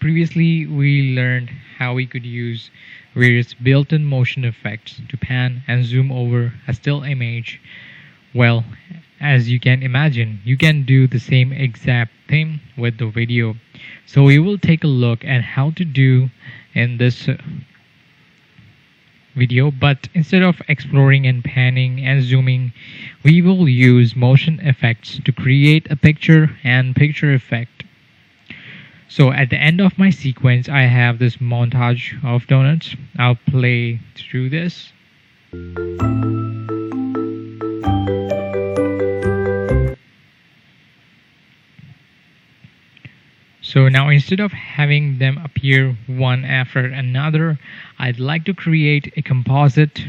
previously we learned how we could use various built-in motion effects to pan and zoom over a still image. Well, as you can imagine, you can do the same exact thing with the video. So we will take a look at how to do in this video, but instead of exploring and panning and zooming, we will use motion effects to create a picture and picture effect. So at the end of my sequence, I have this montage of donuts. I'll play through this. So now instead of having them appear one after another, I'd like to create a composite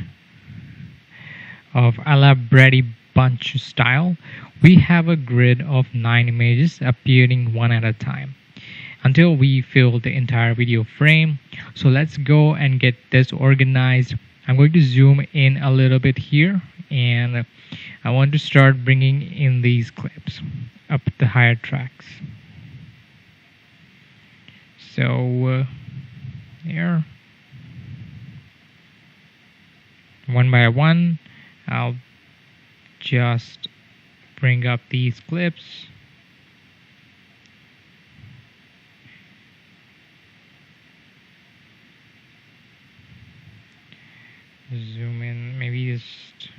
of a la Brady Bunch style. We have a grid of 9 images appearing one at a time until we fill the entire video frame. So let's go and get this organized. I'm going to zoom in a little bit here, and I want to start bringing in these clips up the higher tracks. So here, one by one, I'll just bring up these clips. Zoom in, maybe just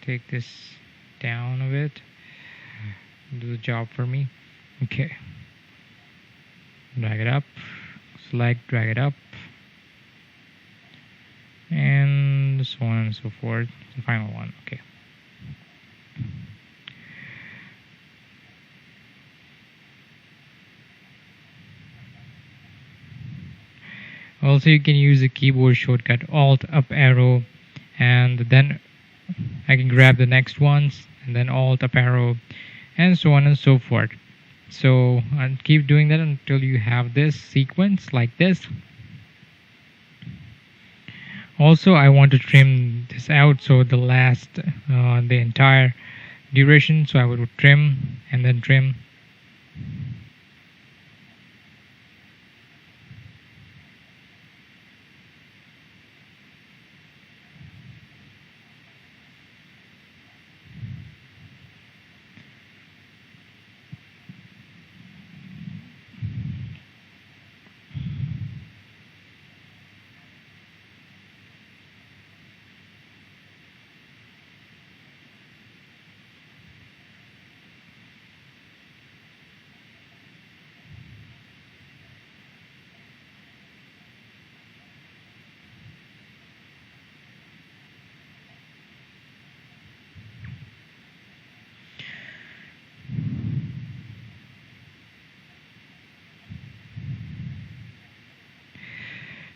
take this down a bit. Do the job for me. Okay. Drag it up, select, drag it up, and so on and so forth. The final one. Okay. Also, you can use the keyboard shortcut Alt up arrow, and then I can grab the next ones, and then Alt up arrow, and so on and so forth. So I'll keep doing that until you have this sequence like this. Also, I want to trim this out, so the entire duration. So I would trim and then trim.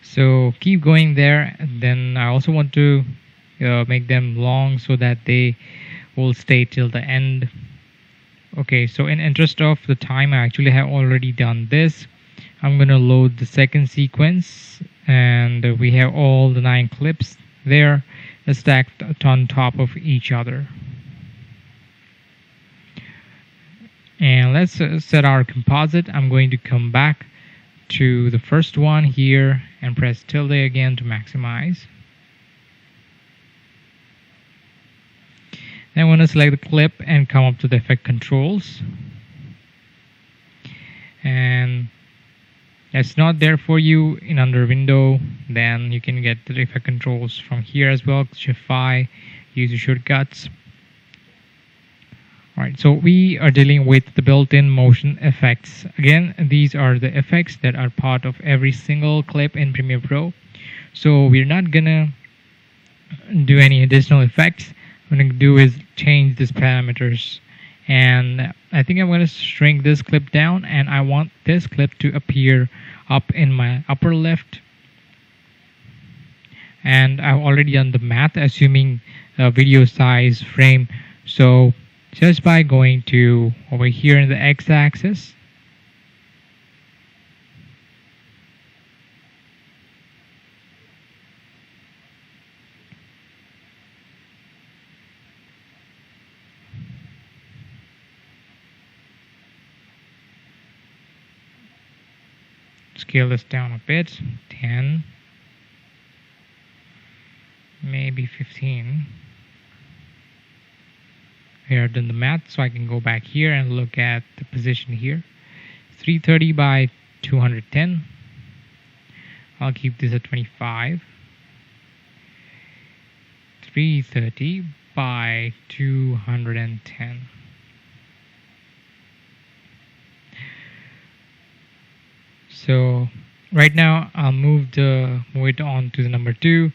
So keep going there. And then I also want to make them long so that they will stay till the end. Okay, so in interest of the time, I actually have already done this. I'm gonna load the second sequence, and we have all the 9 clips there stacked on top of each other. And let's set our composite. I'm going to come back to the first one here and press tilde again to maximize. Then I want to select the clip and come up to the effect controls. And it's not there for you in under window, then you can get the effect controls from here as well. Shift-I, use the shortcuts. Alright, so we are dealing with the built-in motion effects. Again, these are the effects that are part of every single clip in Premiere Pro. So we're not gonna do any additional effects. What I'm gonna do is change these parameters. And I think I'm gonna shrink this clip down, and I want this clip to appear up in my upper left. And I've already done the math, assuming video size frame. So just by going to over here in the x-axis, scale this down a bit. 10, maybe 15. Here I've done the math, so I can go back here and look at the position here. 330 by 210. I'll keep this at 25. 330 by 210. So right now I'll move it on to the number 2.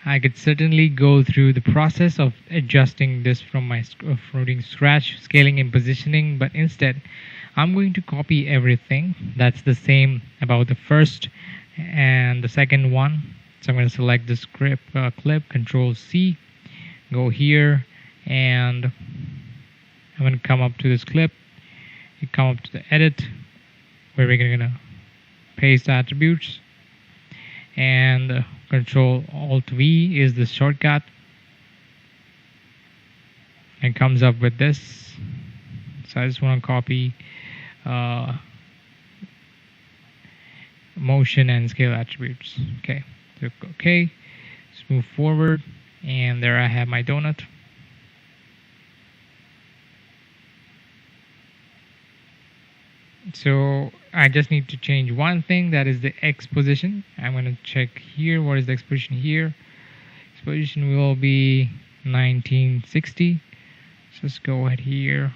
I could certainly go through the process of adjusting this from scratch, scaling and positioning, but instead I'm going to copy everything that's the same about the first and the second one. So I'm going to select this clip, Control C, go here, and I'm going to come up to this clip. You come up to the edit, where we're going to paste attributes, and Control Alt V is the shortcut, and comes up with this. So I just want to copy motion and scale attributes. Okay, so okay, let's move forward, and there I have my donut. So I just need to change one thing, that is the X position. I'm going to check here, what is the X position here. X position will be 1960. So let's go ahead here.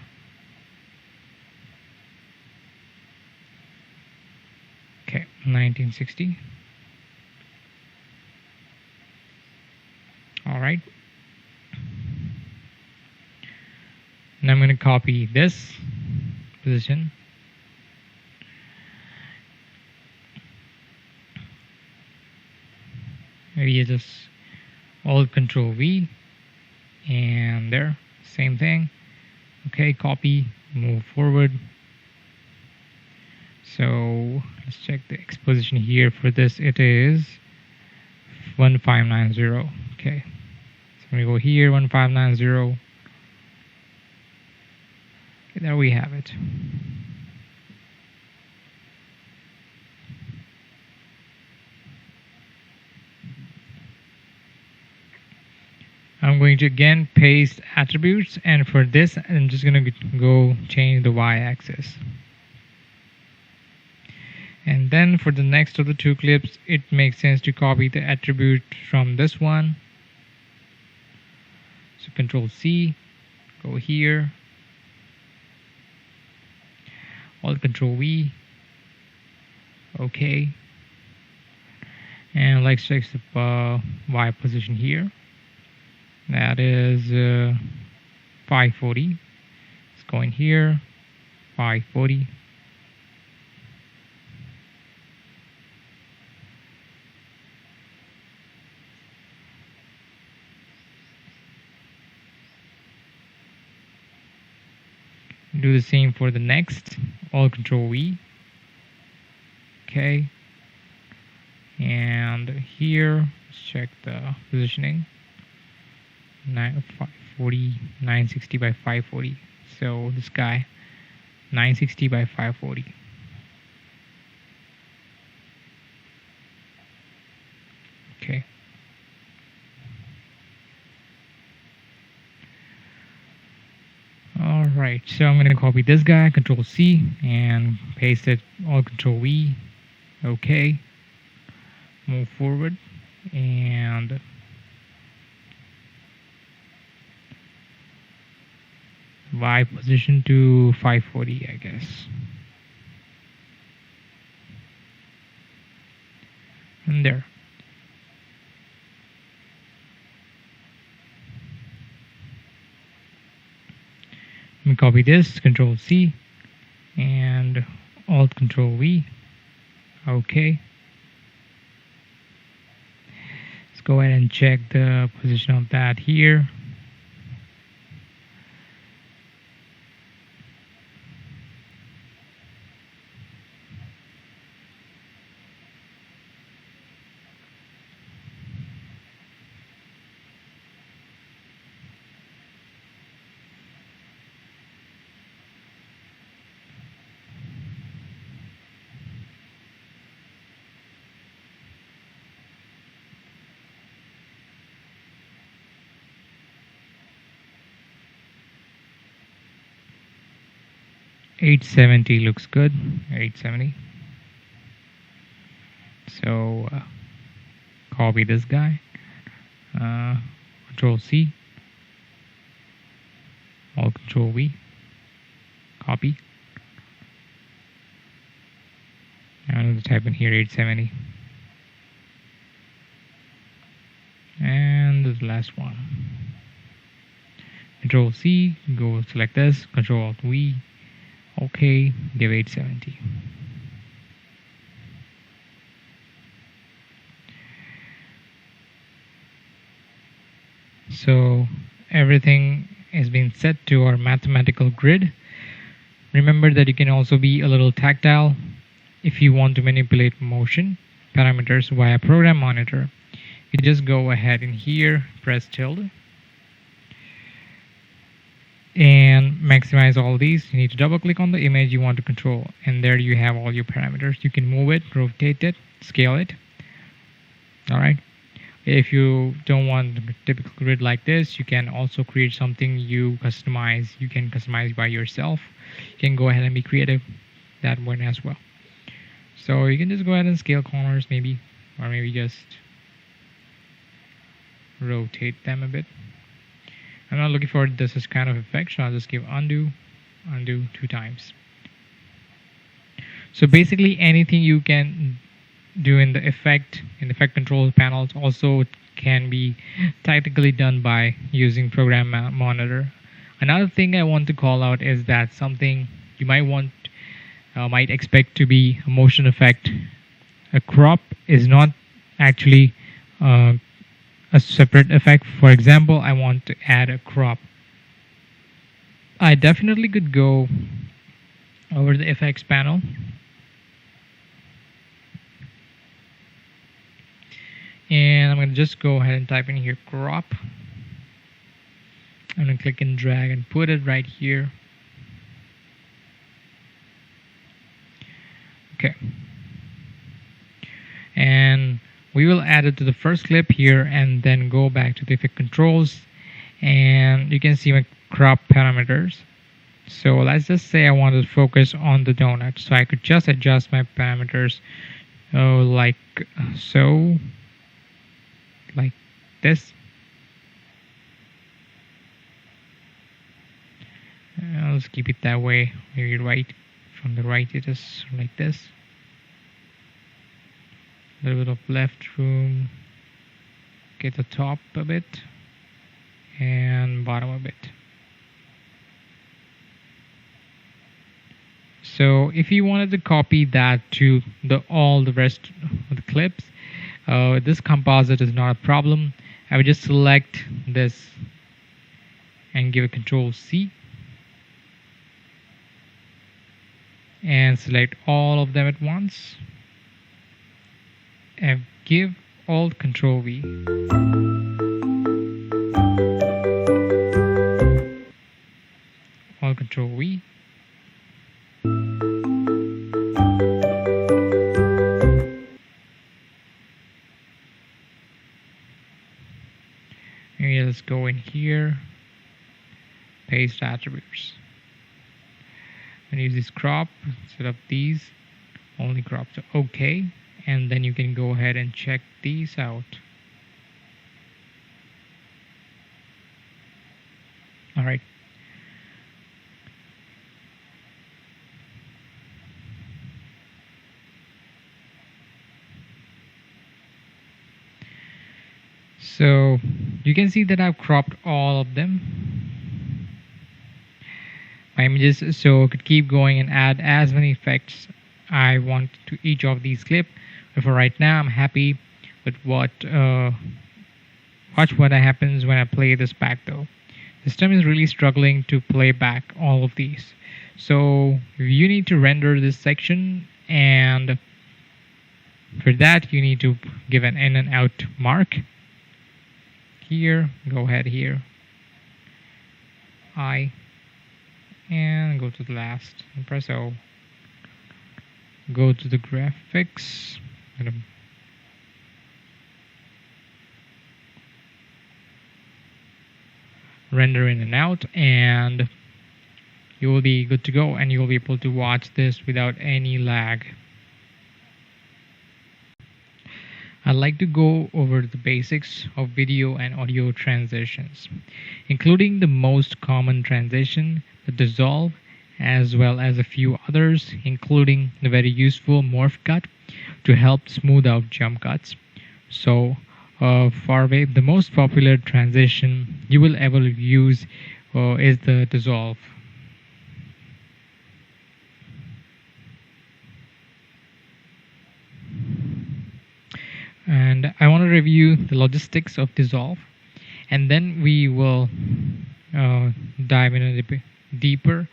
Okay, 1960. Alright. And I'm going to copy this position. Maybe just Alt Control V, and there, same thing. Okay, copy, move forward. So let's check the X position here. For this, it is 1590. Okay, so I'm gonna go here, 1590. Okay, there we have it. I'm going to again paste attributes, and for this I'm just going to go change the y-axis. And then for the next of the 2 clips, it makes sense to copy the attribute from this one. So Control C, go here, Alt Control V, okay, and let's check the y position here. That is 540. Let's go in here, 540. Do the same for the next. Alt Control V. Okay. And here, let's check the positioning. 540, 960 by 540. So this guy, 960 by 540. Okay. Alright, so I'm going to copy this guy, Control C, and paste it, Alt Control V. Okay. Move forward, and Y position to 540, I guess. And there. Let me copy this, Control C, and Alt Control V. Okay. Let's go ahead and check the position of that here. 870 looks good. 870. So copy this guy. Control C. Alt Control V. Copy. And I'll type in here 870. And the last one. Control C. Go select this. Control Alt V. OK. Give 870. So everything is being set to our mathematical grid. Remember that you can also be a little tactile if you want to manipulate motion parameters via program monitor. You just go ahead in here, press tilde, and maximize all these. You need to double click on the image you want to control, and there you have all your parameters. You can move it, rotate it, scale it. Alright. If you don't want a typical grid like this, you can also create something you customize. You can customize by yourself. You can go ahead and be creative that one as well. So you can just go ahead and scale corners maybe, or maybe just rotate them a bit. I'm not looking for this kind of effect, so I'll just give undo 2 times. So basically anything you can do in the effect control panels also can be tactically done by using program monitor. Another thing I want to call out is that something you might expect to be a motion effect. A crop is not actually a separate effect. For example, I want to add a crop. I definitely could go over the effects panel and I'm going to just go ahead and type in here crop. I'm going to click and drag and put it right here. Okay. And we will add it to the first clip here and then go back to the effect controls, and you can see my crop parameters. So let's just say I want to focus on the donut, so I could just adjust my parameters like so, like this. I'll just keep it that way. Maybe right from the right it is like this. A little bit of left room. Get the top a bit and bottom a bit. So if you wanted to copy that to all the rest of the clips, this composite is not a problem. I would just select this and give a Control C and select all of them at once and give Alt Control V. Alt Control V. Maybe let's go in here, paste attributes, and use this crop. Set up these, only crop to OK, and then you can go ahead and check these out. All right. So you can see that I've cropped all of them, my images, so I could keep going and add as many effects I want to each of these clips. But for right now, I'm happy with watch what happens when I play this back though. The system is really struggling to play back all of these. So you need to render this section, and for that you need to give an in and out mark. Here, go ahead here, I, and go to the last and press O. Go to the graphics, render in and out, and you will be good to go and you will be able to watch this without any lag. I'd like to go over the basics of video and audio transitions, including the most common transition, the dissolve, as well as a few others, including the very useful morph cut to help smooth out jump cuts. So, far away, the most popular transition you will ever use is the dissolve. And I want to review the logistics of dissolve, and then we will dive in a bit deeper.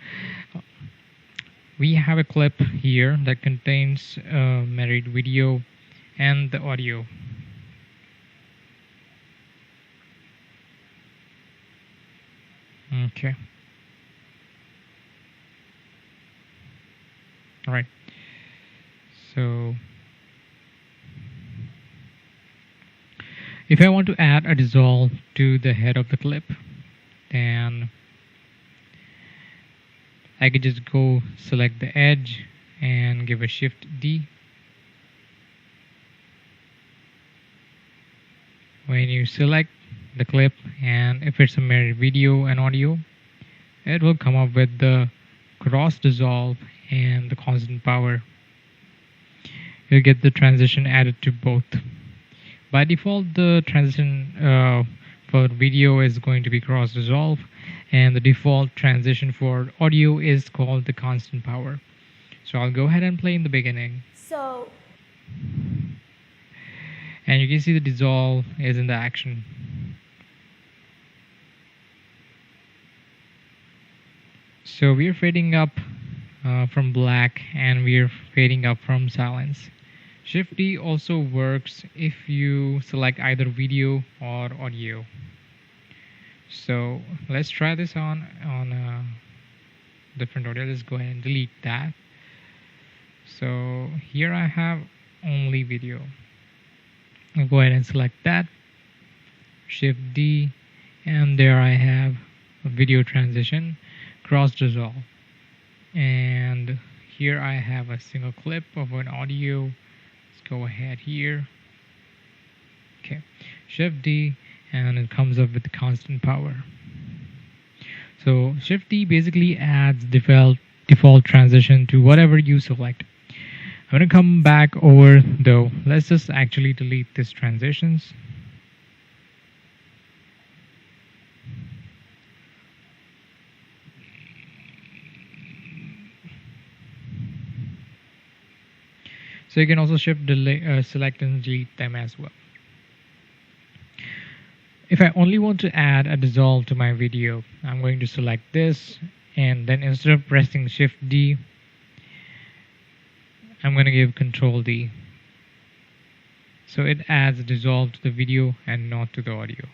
We have a clip here that contains married video and the audio. Okay. All right. So if I want to add a dissolve to the head of the clip, then I could just go select the edge and give a Shift D. When you select the clip, and if it's a married video and audio, it will come up with the cross dissolve and the constant power. You'll get the transition added to both. By default, the transition for video is going to be cross dissolve, and the default transition for audio is called the constant power. So I'll go ahead and play in the beginning. And you can see the dissolve is in the action. So we're fading up from black, and we're fading up from silence. Shift D also works if you select either video or audio. So let's try this on different audio. Let's go ahead and delete that. So here I have only video. I'll go ahead and select that, Shift D, and there I have a video transition, cross dissolve. And here I have a single clip of an audio. Let's go ahead here. Okay, Shift D, and it comes up with the constant power. So Shift D basically adds default transition to whatever you select. I'm going to come back over though. Let's just actually delete these transitions. So you can also Shift select and delete them as well. If I only want to add a dissolve to my video, I'm going to select this, and then instead of pressing Shift D, I'm going to give Control D. So it adds a dissolve to the video and not to the audio.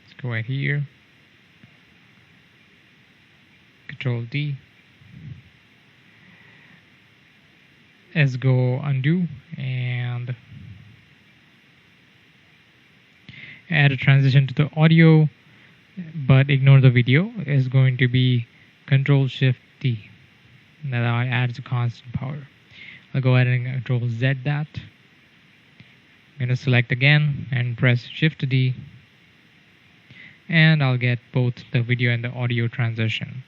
Let's go right here. Control D. Let's go undo and add a transition to the audio, but ignore the video. Is going to be Control Shift D. That adds a constant power. I'll go ahead and Control Z that. I'm going to select again and press Shift D, and I'll get both the video and the audio transition.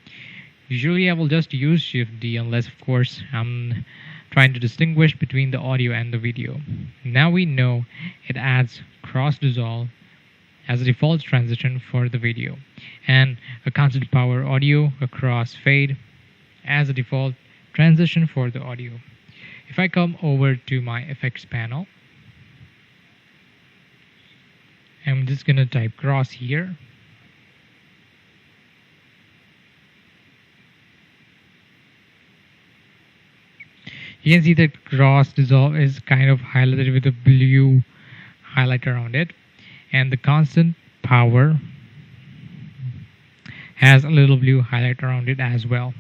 Usually I will just use Shift D unless of course I'm trying to distinguish between the audio and the video. Now we know it adds cross dissolve as a default transition for the video, and a constant power audio across fade as a default transition for the audio. If I come over to my effects panel, I'm just going to type cross here. You can see that cross dissolve is kind of highlighted with a blue highlight around it, and the constant power has a little blue highlight around it as well.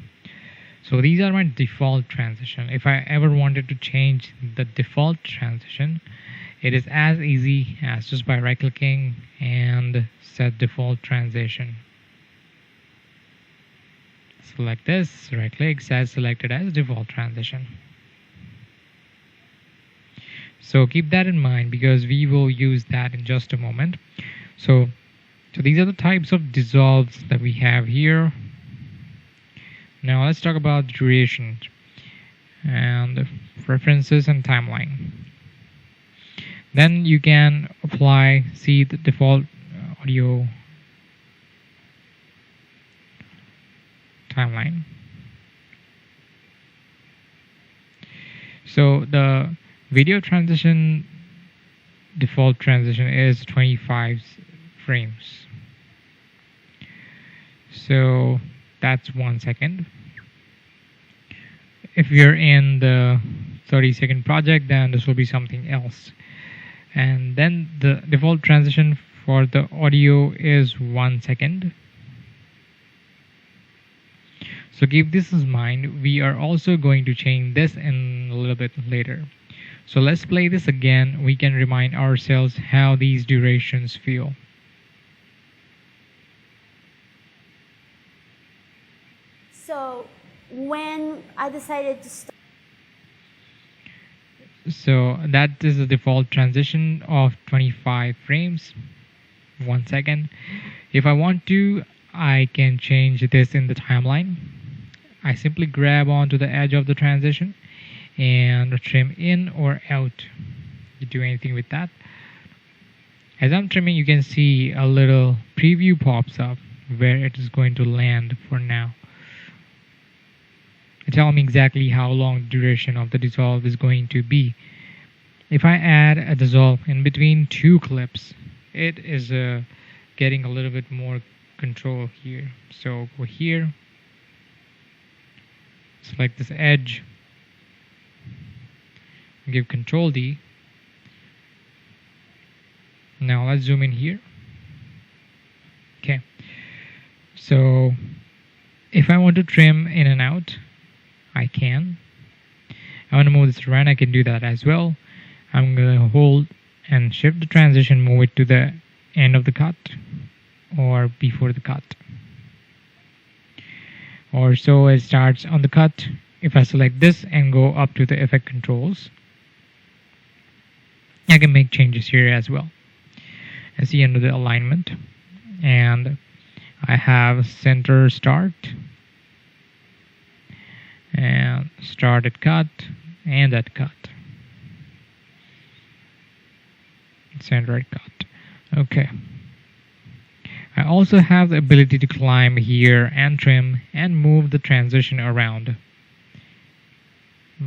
So these are my default transition. If I ever wanted to change the default transition, it is as easy as just by right clicking and set default transition. Select this, right click, set selected as default transition. So keep that in mind because we will use that in just a moment. So these are the types of dissolves that we have here. Now let's talk about duration and preferences and timeline. Then you can see the default audio timeline. So the video transition default transition is 25 frames. So that's 1 second. If you're in the 30-second project, then this will be something else. And then the default transition for the audio is 1 second. So keep this in mind. We are also going to change this in a little bit later. So let's play this again. We can remind ourselves how these durations feel. So when I decided to start, so that is the default transition of 25 frames, 1 second. If I want to, I can change this in the timeline. I simply grab onto the edge of the transition and trim in or out. You do anything with that. As I'm trimming, you can see a little preview pops up where it is going to land for now. Tell me exactly how long the duration of the dissolve is going to be. If I add a dissolve in between two clips, it is getting a little bit more control here. So go here, select this edge, give Control D. Now let's zoom in here. Okay, so if I want to trim in and out, I can. I want to move this around, I can do that as well. I'm going to hold and shift the transition, move it to the end of the cut or before the cut. Or so it starts on the cut. If I select this and go up to the effect controls, I can make changes here as well. And see under the alignment, and I have center start and start at cut and at cut, center at cut. Okay. I also have the ability to climb here and trim and move the transition around,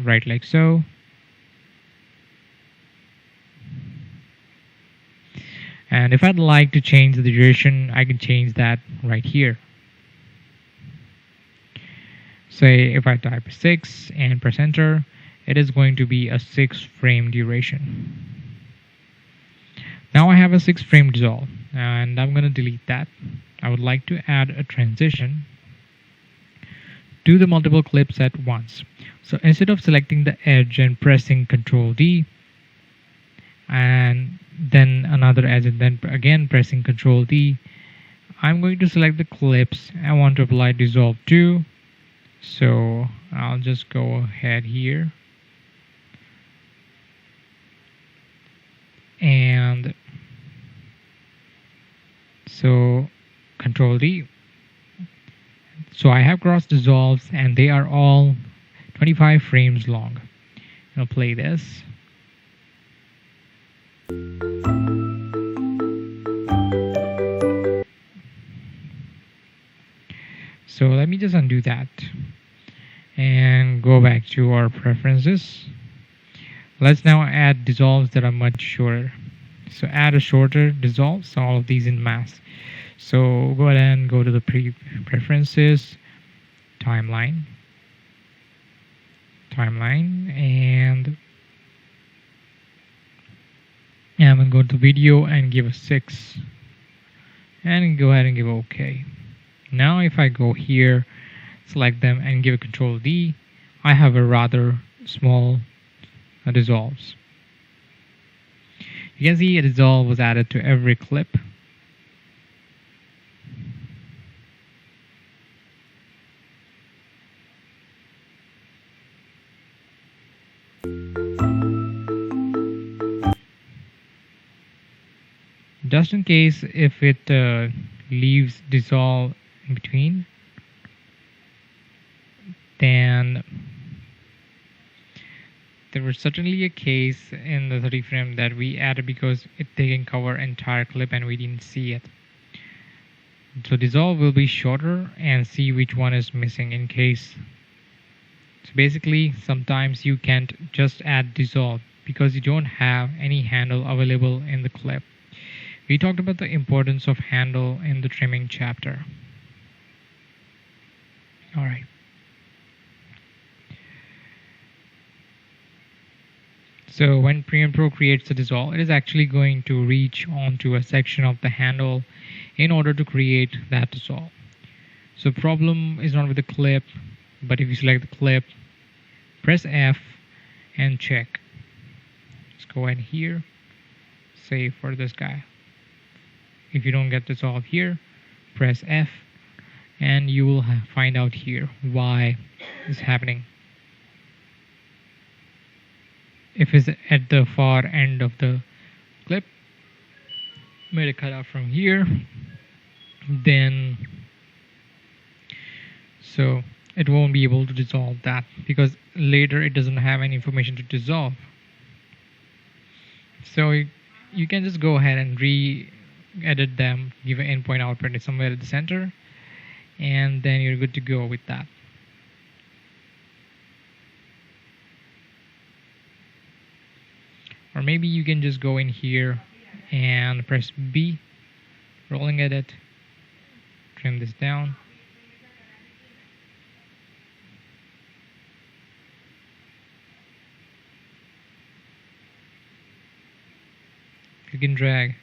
right like so. And if I'd like to change the duration, I can change that right here. Say if I type 6 and press enter, it is going to be a 6 frame duration. Now I have a 6 frame dissolve, and I'm going to delete that. I would like to add a transition to the multiple clips at once. So instead of selecting the edge and pressing Ctrl D, and then another edge and then again pressing Ctrl D, I'm going to select the clips I want to apply dissolve to. So I'll just go ahead here and so Ctrl D. So I have cross dissolves and they are all 25 frames long. I'll play this. So let me just undo that and go back to our preferences. Let's now add dissolves that are much shorter. So add a shorter dissolve, so all of these in mass. So go ahead and go to the preferences, timeline, and I'm going to go to video and give a 6 and go ahead and give OK. Now if I go here, select them and give a Ctrl D, I have a rather small dissolves. You can see a dissolve was added to every clip. Just in case if it leaves dissolve in between, then there was certainly a case in the 30 frame that we added because they can cover entire clip and we didn't see it. So dissolve will be shorter and see which one is missing in case. So basically sometimes you can't just add dissolve because you don't have any handle available in the clip. We talked about the importance of handle in the trimming chapter. Alright. So when Premiere Pro creates the dissolve, it is actually going to reach onto a section of the handle in order to create that dissolve. So problem is not with the clip, but if you select the clip, press F and check. Let's go ahead here, say for this guy. If you don't get dissolve here, press F and you will find out here why it's happening. If it's at the far end of the clip, made a cutout from here, then so it won't be able to dissolve that because later it doesn't have any information to dissolve. So you can just go ahead and re-edit them, give an endpoint output somewhere at the center, and then you're good to go with that. Or maybe you can just go in here and press B, rolling edit, trim this down. You can drag.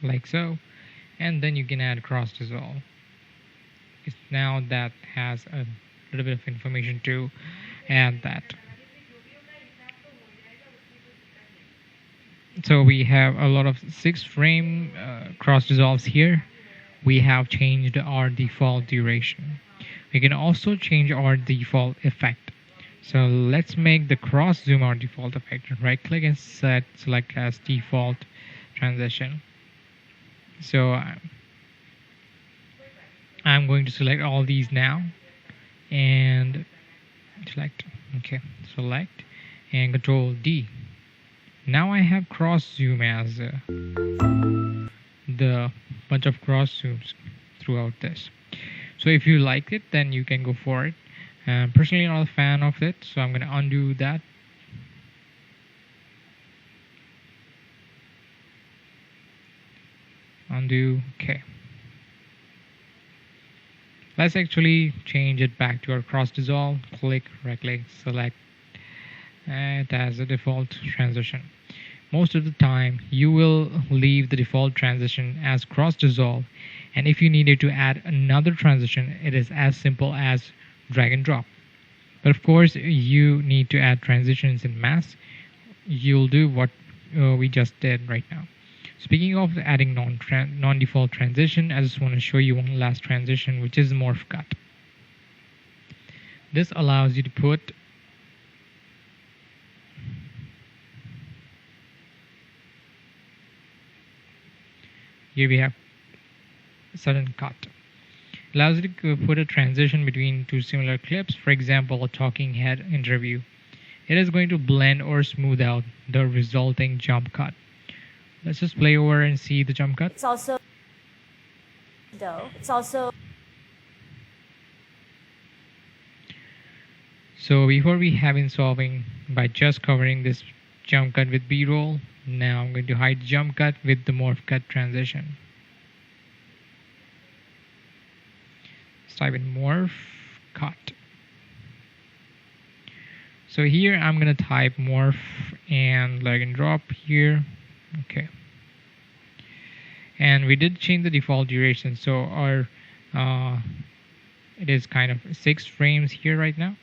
Like so, and then you can add cross dissolve. Now that has a little bit of information to add that. So we have a lot of 6 frame cross dissolves here. We have changed our default duration. We can also change our default effect. So let's make the cross zoom our default effect. Right click and select as default transition. So I'm going to select all these now and select. Okay, select and Control D. Now I have cross zoom as the bunch of cross zooms throughout this. So if you like it, then you can go for it. Personally, I'm not a fan of it, so I'm going to undo that. Undo. Okay. Let's actually change it back to our cross dissolve. Click, right click, select it as a default transition. Most of the time you will leave the default transition as cross dissolve, and if you needed to add another transition, it is as simple as drag and drop. But of course you need to add transitions in mass. You'll do what we just did right now. Speaking of adding non-default transition, I just want to show you one last transition, which is morph cut. This allows you to put here we have sudden cut. Allows you to put a transition between two similar clips. For example, a talking head interview. It is going to blend or smooth out the resulting jump cut. Let's just play over and see the jump cut. It's also So before we have been solving by just covering this jump cut with B-roll. Now I'm going to hide jump cut with the morph cut transition. Let's type in morph cut. So here I'm going to type morph and drag and drop here. Okay. And we did change the default duration. So our it is kind of 6 frames here right now.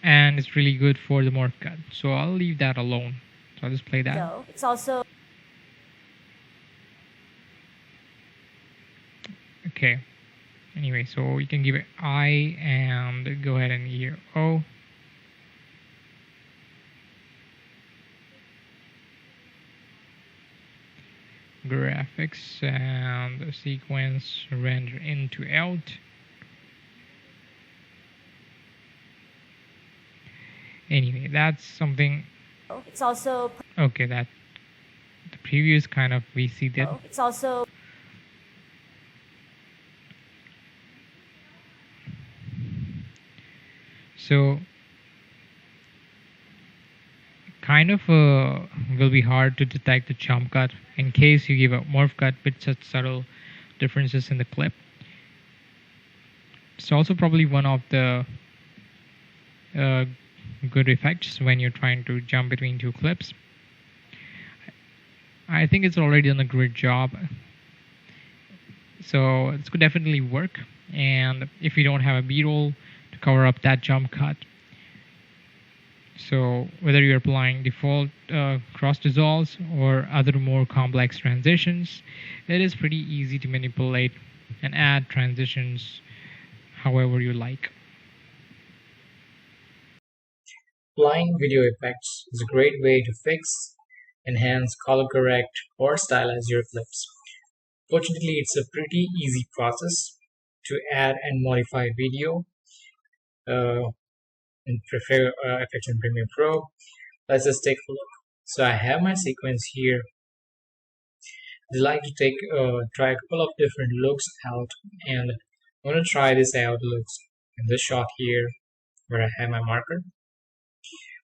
And it's really good for the morph cut. So I'll leave that alone. So I'll just play that. So it's also Okay. Anyway, so you can give it I and go ahead and here O. Graphics and sequence render into out. Anyway, that's something. It's also Okay, that the previous kind of we see that. it's also So kind of will be hard to detect the jump cut in case you give a morph cut with such subtle differences in the clip. It's also probably one of the uh, good effects when you're trying to jump between two clips. I think it's already done a great job. So this could definitely work. And if you don't have a B-roll to cover up that jump cut, so whether you're applying default cross dissolves or other more complex transitions, it is pretty easy to manipulate and add transitions however you like. Applying video effects is a great way to fix, enhance, color correct, or stylize your clips. Fortunately, it's a pretty easy process to add and modify video uh, in Effects in Premiere Pro. Let's just take a look. So I have my sequence here. I like to try a couple of different looks out, and I'm going to try this out looks in this shot here where I have my marker.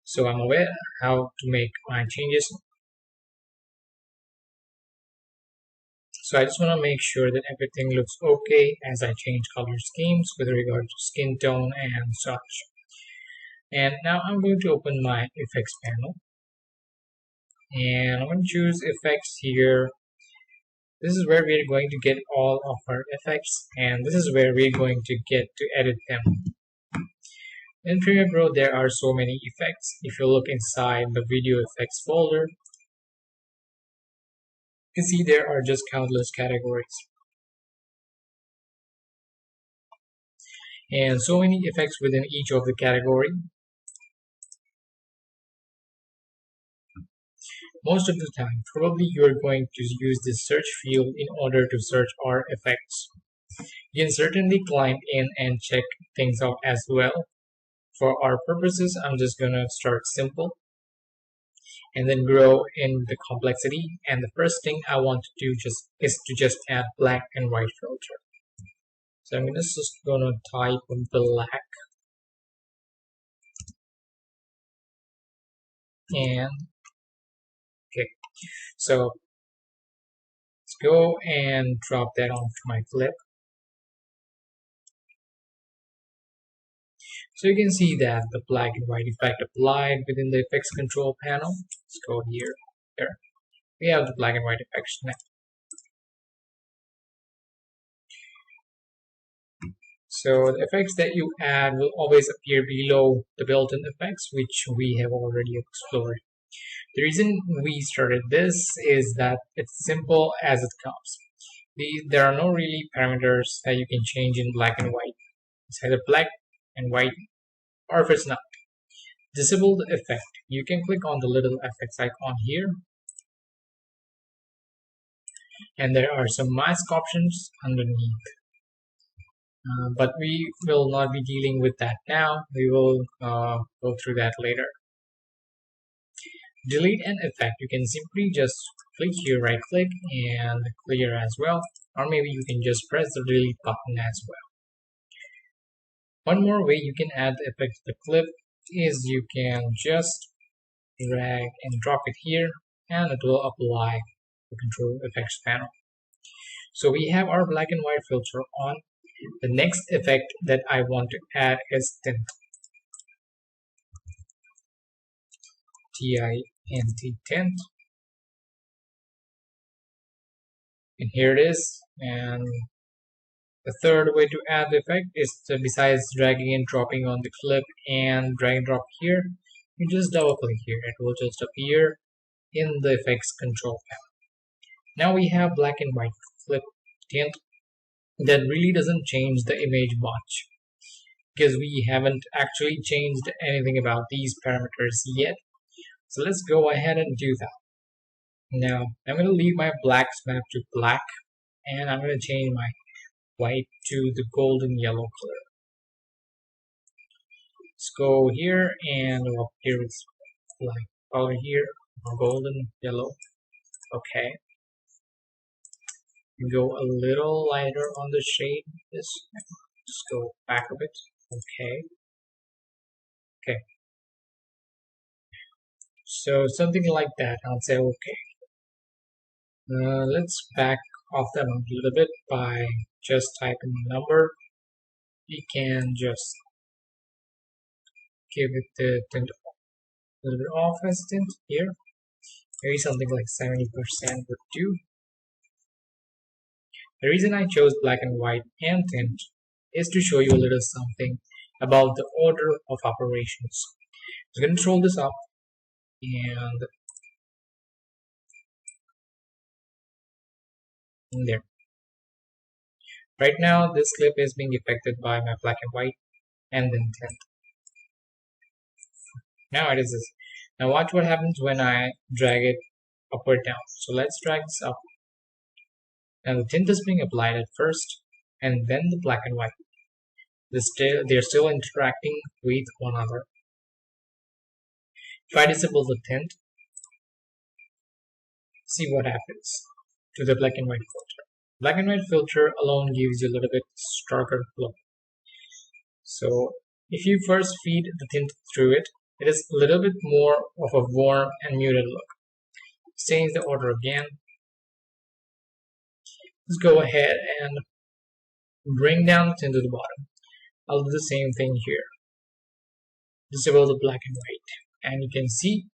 So I'm aware how to make my changes. So I just want to make sure that everything looks okay as I change color schemes with regard to skin tone and such. And now I'm going to open my effects panel, and I'm going to choose effects here. This is where we're going to get all of our effects, and this is where we're going to get to edit them. In Premiere Pro, there are so many effects. If you look inside the video effects folder, you can see there are just countless categories. And so many effects within each of the category. Most of the time, probably you're going to use this search field in order to search our effects. You can certainly climb in and check things out as well. For our purposes, I'm just gonna start simple and then grow in the complexity. And the first thing I want to do is to just add black and white filter. So I'm just gonna type black and okay. So let's go and drop that onto my clip. So you can see that the black and white effect applied within the effects control panel. Let's go here. There. We have the black and white effects now. So the effects that you add will always appear below the built-in effects, which we have already explored. The reason we started this is that it's simple as it comes. There are no really parameters that you can change in black and white. It's either black and white, or if it's not. Disable the effect. You can click on the little effects icon here, and there are some mask options underneath. But we will not be dealing with that now. We will go through that later. Delete an effect. You can simply just click here, right click, and clear as well. Or maybe you can just press the delete button as well. One more way you can add the effect to the clip is you can just drag and drop it here, and it will apply the control effects panel. So we have our black and white filter on. The next effect that I want to add is tint. T-I-N-T, tint. And here it is. And the third way to add the effect is besides dragging and dropping on the clip and drag and drop here, you just double click here. It will just appear in the effects control panel. Now we have black and white clip tint. that really doesn't change the image much because we haven't actually changed anything about these parameters yet. So let's go ahead and do that. Now I'm going to leave my blacks map to black, and I'm going to change my white to the golden yellow color. Let's go here and up here it's like color here, golden yellow. Okay. Go a little lighter on the shade. This just go back a bit. Okay. Okay. So something like that. I'll say okay. Let's back off them a little bit by just typing a number. We can just give it the tint a little bit off as tint here. Maybe something like 70% would do. The reason I chose black and white and tint is to show you a little something about the order of operations. I'm going to control this up and there. Right now this clip is being affected by my black and white and then tint. Now it is this. Now watch what happens when I drag it up or down. So let's drag this up. Now the tint is being applied at first and then the black and white. They're still interacting with one another. If I disable the tint, see what happens to the black and white filter. Black and white filter alone gives you a little bit starker look. So if you first feed the tint through it, it is a little bit more of a warm and muted look. Change the order again. Let's go ahead and bring down the tint to the bottom. I'll do the same thing here. Disable the black and white, and you can see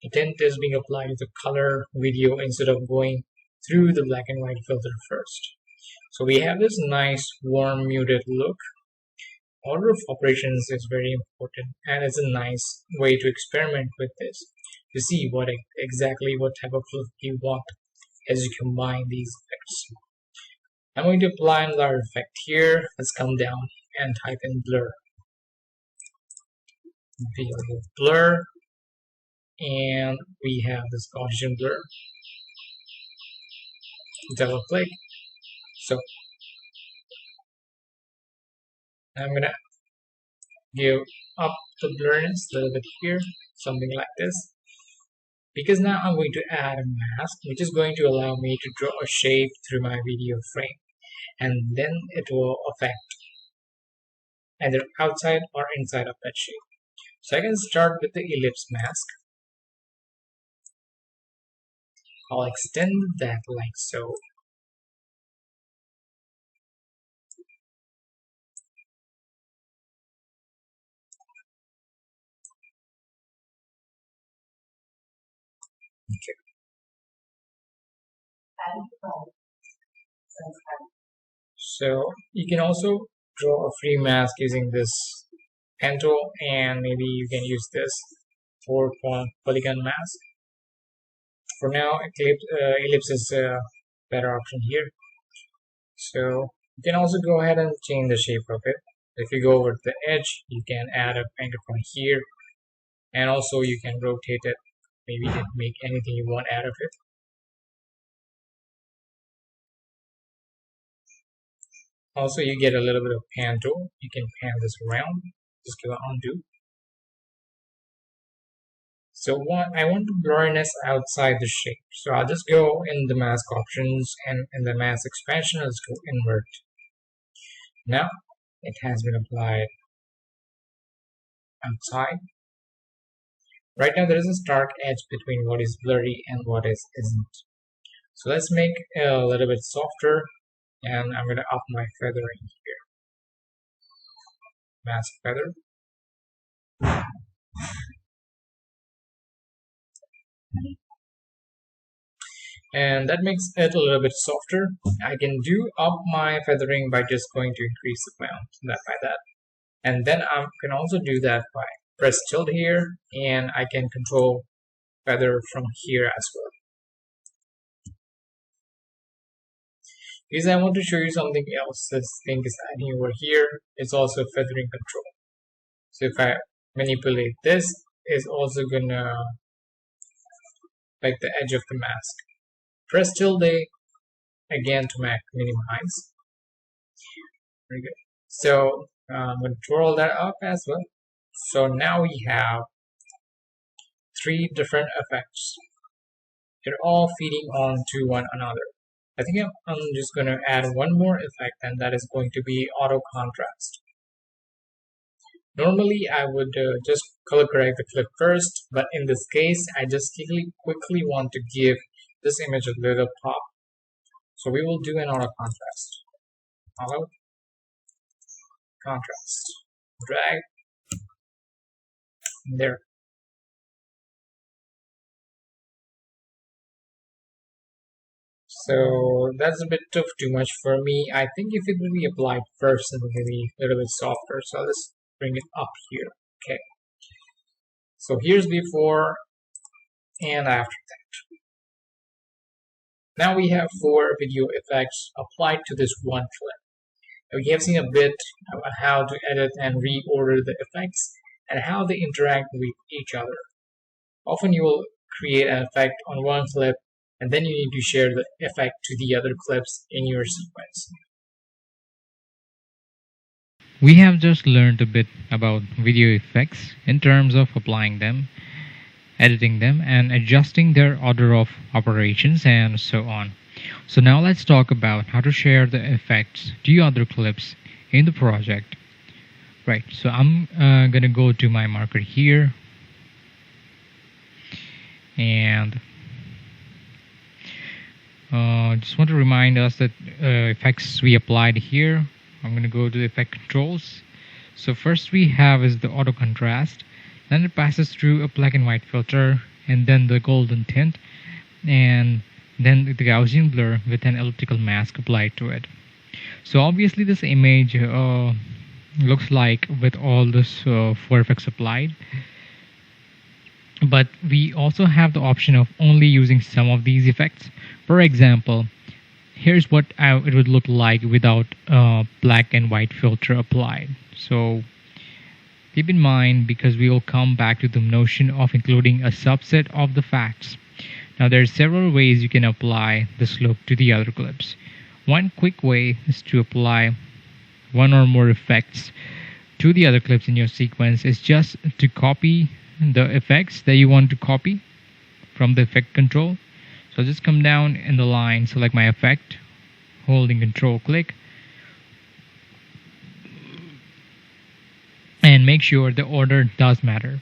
the tint is being applied to the color video instead of going through the black and white filter first. So we have this nice warm muted look. Order of operations is very important, and it's a nice way to experiment with this to see exactly what type of look you want as you combine these effects. I'm going to apply another effect here. Let's come down and type in blur. Blur, and we have this Gaussian blur. Double click. So I'm gonna give up the blurriness a little bit here, something like this, because now I'm going to add a mask which is going to allow me to draw a shape through my video frame, and then it will affect either outside or inside of that shape. So I can start with the ellipse mask. I'll extend that like so. Okay. So you can also draw a free mask using this pen tool, and maybe you can use this 4-point polygon mask. For now, ellipse is a better option here. So you can also go ahead and change the shape of it. If you go over to the edge, you can add a painter from here, and also you can rotate it. Maybe you can make anything you want out of it. Also, you get a little bit of pan tool. You can pan this around. Just give it undo. So I want the blurriness outside the shape. So I'll just go in the mask options, and in the mask expansion, let's go invert. Now it has been applied outside. Right now there is a stark edge between what is blurry and what isn't. So let's make it a little bit softer, and I'm going to up my feathering here. Mask feather. And that makes it a little bit softer. I can do up my feathering by just going to increase the amount by that. And then I can also do that by press tilde here, and I can control feather from here as well. because I want to show you something else. This thing is hiding over here. It's also feathering control. So if I manipulate this, it's also gonna like the edge of the mask. Press tilde again to minimize. Very good. So I'm going to twirl that up as well. So now we have three different effects. They're all feeding on to one another. I think I'm just going to add one more effect, and that is going to be auto contrast. Normally I would just color correct the clip first, but in this case I just quickly want to give this image a little pop. So we will do an auto contrast. Auto contrast. Drag. There. So that's a bit too much for me. I think if it will be applied first, it will be a little bit softer. So I'll just bring it up here. Okay. So here's before and after that. Now we have 4 video effects applied to this one clip. We have seen a bit about how to edit and reorder the effects and how they interact with each other. Often you will create an effect on one clip and then you need to share the effect to the other clips in your sequence. We have just learned a bit about video effects in terms of applying them, editing them, and adjusting their order of operations and so on. So now let's talk about how to share the effects to other clips in the project. Right, so I'm gonna go to my marker here, and just want to remind us that effects we applied here. I'm going to go to the effect controls. So first we have is the auto contrast, then it passes through a black and white filter, and then the golden tint, and then the Gaussian blur with an elliptical mask applied to it. So obviously this image looks like with all this 4 effects applied, but we also have the option of only using some of these effects. For example, here's what it would look like without black and white filter applied. So keep in mind, because we will come back to the notion of including a subset of the facts. Now there are several ways you can apply this look to the other clips. One quick way is to apply one or more effects to the other clips in your sequence is just to copy the effects that you want to copy from the effect control. So I'll just come down in the line, select my effect, holding control click, and make sure the order does matter.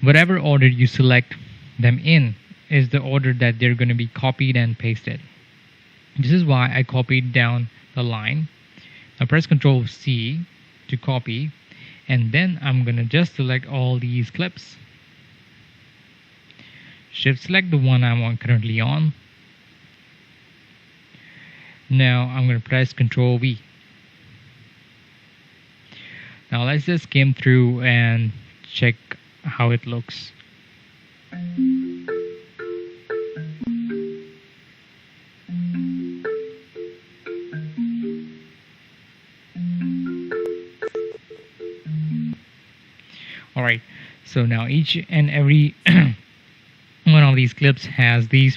Whatever order you select them in is the order that they're going to be copied and pasted. This is why I copied down the line. Now press Ctrl C to copy, and then I'm going to just select all these clips. Shift select the one I'm currently on. Now I'm going to press Ctrl V. Now let's just skim through and check how it looks. Alright, so now each and every one of these clips has these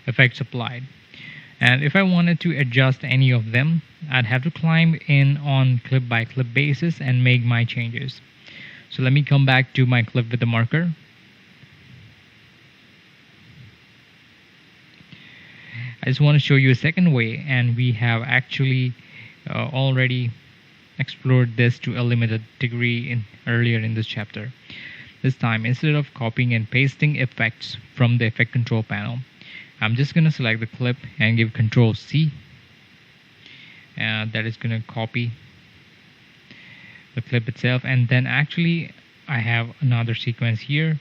effects applied, and if I wanted to adjust any of them, I'd have to climb in on clip by clip basis and make my changes. So let me come back to my clip with the marker. I just want to show you a second way, and we have actually already explored this to a limited degree earlier in this chapter. This time, instead of copying and pasting effects from the effect control panel, I'm just going to select the clip and give Ctrl C. That is going to copy the clip itself, and then actually I have another sequence here.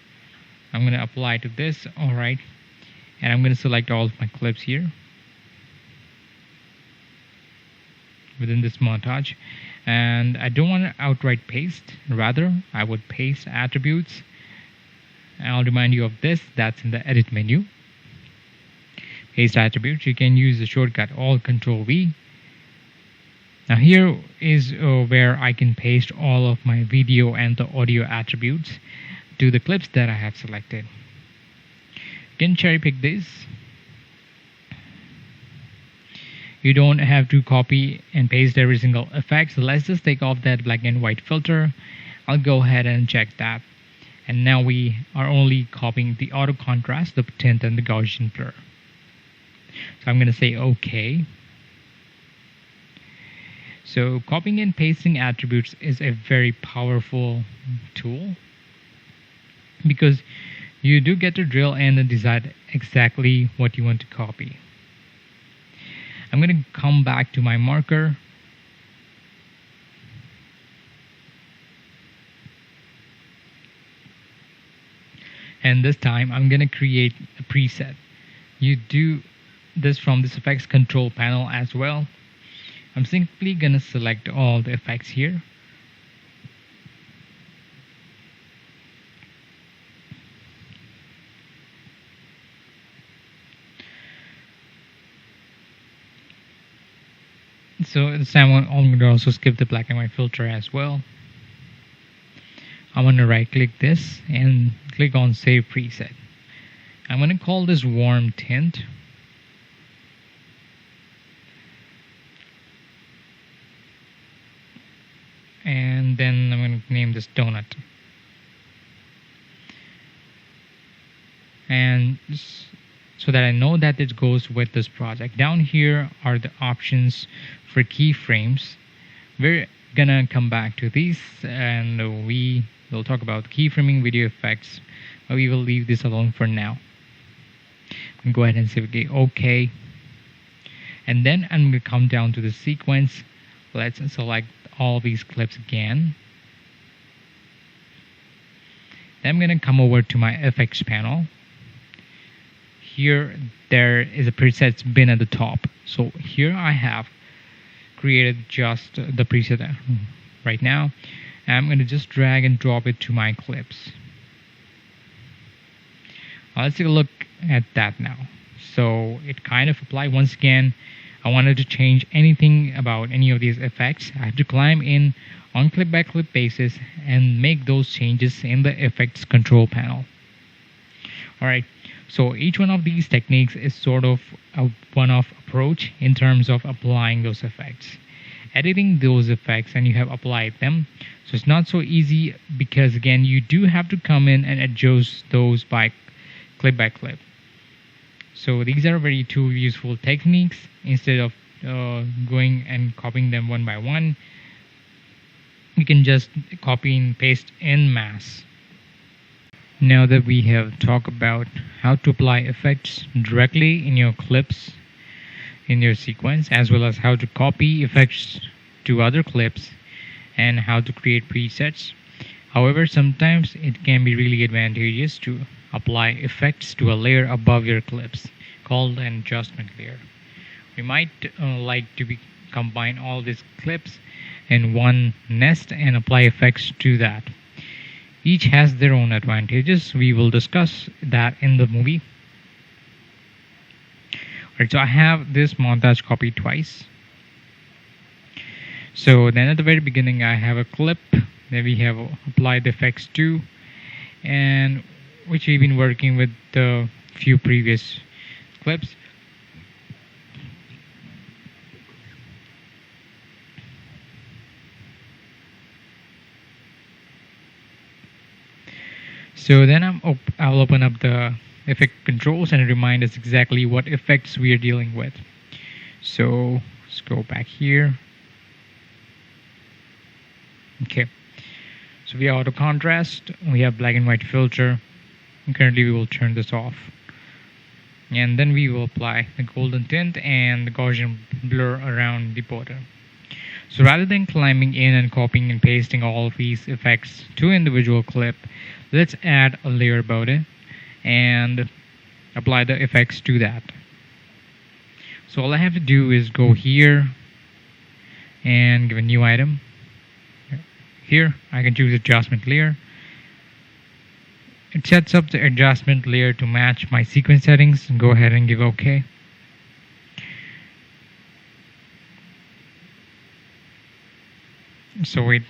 I'm going to apply to this. Alright, and I'm going to select all of my clips here within this montage, and I don't want to outright paste, rather I would paste attributes. And I'll remind you of this, that's in the edit menu. paste attributes, you can use the shortcut Alt Control V. Now here is where I can paste all of my video and the audio attributes to the clips that I have selected. You can cherry pick this. You don't have to copy and paste every single effect. So let's just take off that black and white filter. I'll go ahead and check that. And now we are only copying the auto contrast, the tint, and the Gaussian blur. So I'm going to say OK. So copying and pasting attributes is a very powerful tool because you do get to drill in and decide exactly what you want to copy. I'm going to come back to my marker. And this time I'm going to create a preset. You do this from this effects control panel as well. I'm simply going to select all the effects here. So this time I'm going to also skip the black and white filter as well. I'm going to right click this and click on Save Preset. I'm going to call this Warm Tint. And then I'm going to name this Donut. And so that I know that it goes with this project. Down here are the options for keyframes. We're gonna come back to these and we will talk about keyframing video effects, but we will leave this alone for now. Go ahead and say OK. And then I'm going to come down to the sequence. Let's select all these clips again. Then I'm going to come over to my effects panel. Here there is a presets bin at the top. So here I have created just the preset right now. I'm going to just drag and drop it to my clips. Let's take a look at that now. So it kind of applied. Once again, I wanted to change anything about any of these effects. I have to climb in on clip by clip basis and make those changes in the effects control panel. Alright, so each one of these techniques is sort of a one-off approach in terms of applying those effects. Editing those effects and you have applied them. So it's not so easy because again you do have to come in and adjust those by clip. So these are very two useful techniques. Instead of going and copying them one by one, you can just copy and paste en masse. Now that we have talked about how to apply effects directly in your clips, in your sequence, as well as how to copy effects to other clips and how to create presets. However, sometimes it can be really advantageous to apply effects to a layer above your clips called an adjustment layer. We might like to combine all these clips in one nest and apply effects to that. Each has their own advantages. We will discuss that in the movie. Alright, so I have this montage copied twice. So then at the very beginning I have a clip that we have applied the effects to, and which we've been working with the few previous clips. So then I'll open up the effect controls and remind us exactly what effects we are dealing with. So let's go back here. Okay, so we have auto contrast, we have black and white filter, and currently we will turn this off. And then we will apply the golden tint and the Gaussian blur around the border. So rather than climbing in and copying and pasting all of these effects to individual clip, let's add a layer above it and apply the effects to that. So all I have to do is go here and give a new item. Here I can choose adjustment layer. It sets up the adjustment layer to match my sequence settings. Go ahead and give OK. So wait,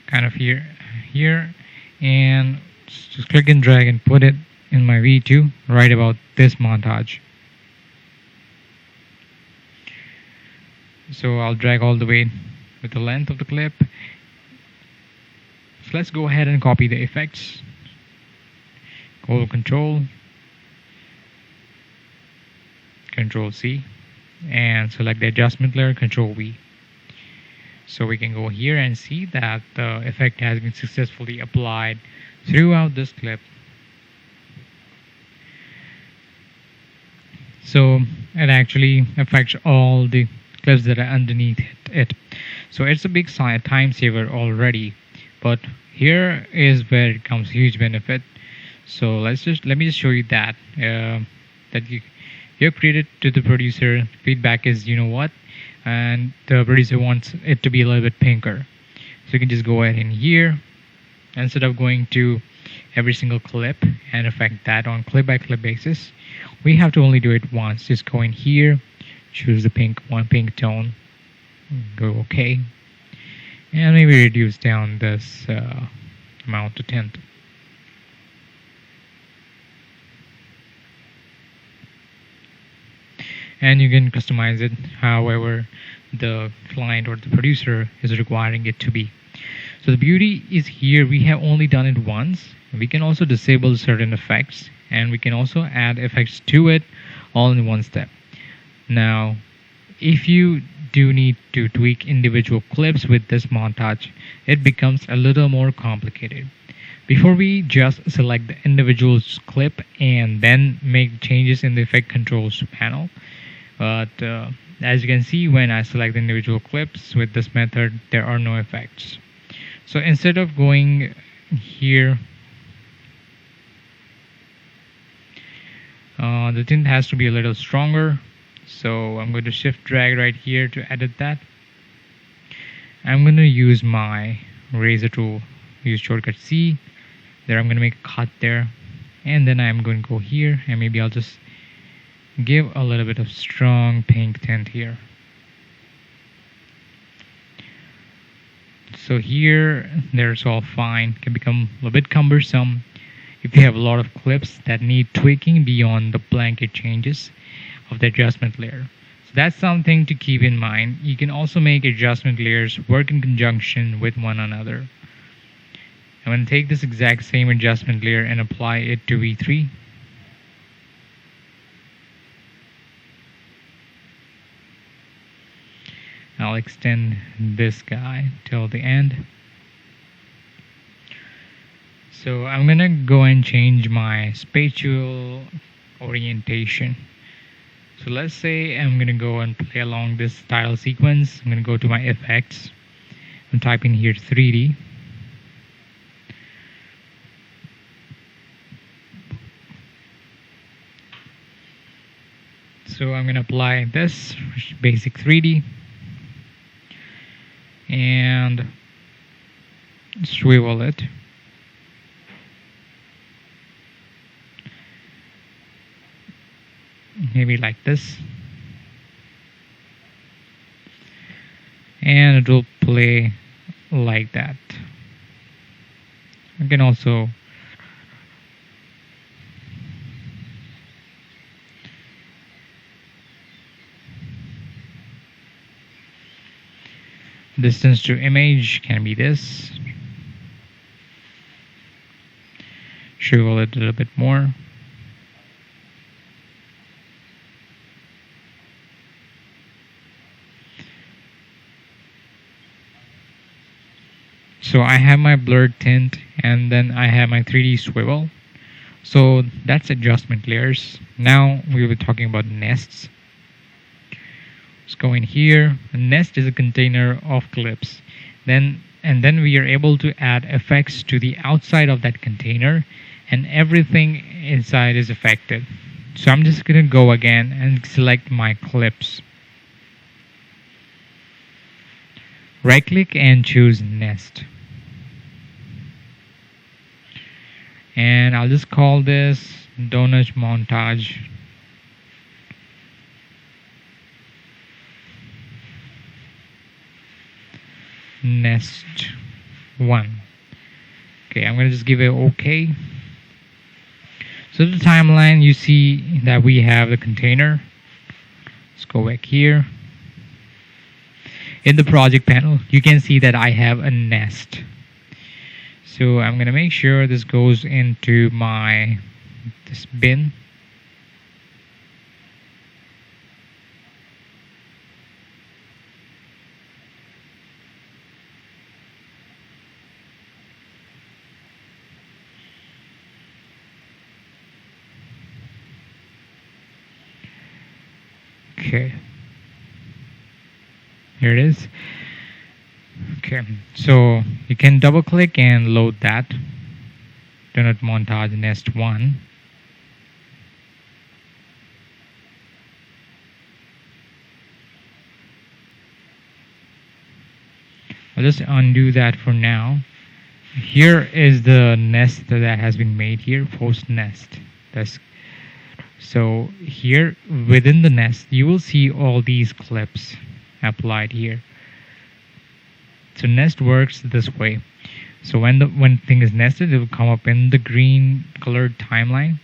kind of here, and just click and drag and put it in my V2 right about this montage. So I'll drag all the way with the length of the clip. So let's go ahead and copy the effects. Go to Control C, and select the adjustment layer, Control V. So we can go here and see that the effect has been successfully applied throughout this clip. So it actually affects all the clips that are underneath it. So it's a big time saver already. But here is where it comes huge benefit. So let me just show you that you created to the producer. Feedback is, you know what, and the producer wants it to be a little bit pinker. So you can just go ahead in here, instead of going to every single clip and affect that on clip by clip basis. We have to only do it once. Just go in here, choose the pink tone, go OK, and maybe reduce down this amount to 10th. And you can customize it however the client or the producer is requiring it to be. So the beauty is here, we have only done it once. We can also disable certain effects, and we can also add effects to it all in one step. Now, if you do need to tweak individual clips with this montage, it becomes a little more complicated. Before we just select the individual clip and then make changes in the effect controls panel, but as you can see, when I select the individual clips with this method, there are no effects. So instead of going here, the tint has to be a little stronger. So I'm going to shift drag right here to edit that. I'm going to use my razor tool, use shortcut C. There I'm going to make a cut there, and then I'm going to go here, and maybe I'll just give a little bit of strong pink tint here. So here, there's all fine. Can become a little bit cumbersome if you have a lot of clips that need tweaking beyond the blanket changes of the adjustment layer. So that's something to keep in mind. You can also make adjustment layers work in conjunction with one another. I'm going to take this exact same adjustment layer and apply it to V3. I'll extend this guy till the end. So I'm gonna go and change my spatial orientation. So let's say I'm gonna go and play along this style sequence. I'm gonna go to my effects and type in here 3D. So I'm gonna apply this basic 3D and swivel it. Maybe like this, and it will play like that. You can also distance to image can be this. Swivel it a little bit more. So I have my blurred tint, and then I have my 3D swivel. So that's adjustment layers. Now we were talking about nests. Let's go in here. A nest is a container of clips. Then we are able to add effects to the outside of that container, and everything inside is affected. So I'm just gonna go again and select my clips. Right click and choose nest. And I'll just call this donut montage. nest 1. Okay, I'm gonna just give it OK. So the timeline, you see that we have the container. Let's go back here. In the project panel, you can see that I have a nest. So I'm gonna make sure this goes into this bin. Okay, here it is. Okay, so you can double click and load that. Do not montage nest 1. I'll just undo that for now. Here is the nest that has been made here, post nest. So here within the nest, you will see all these clips applied here. So nest works this way. So when thing is nested, it will come up in the green colored timeline,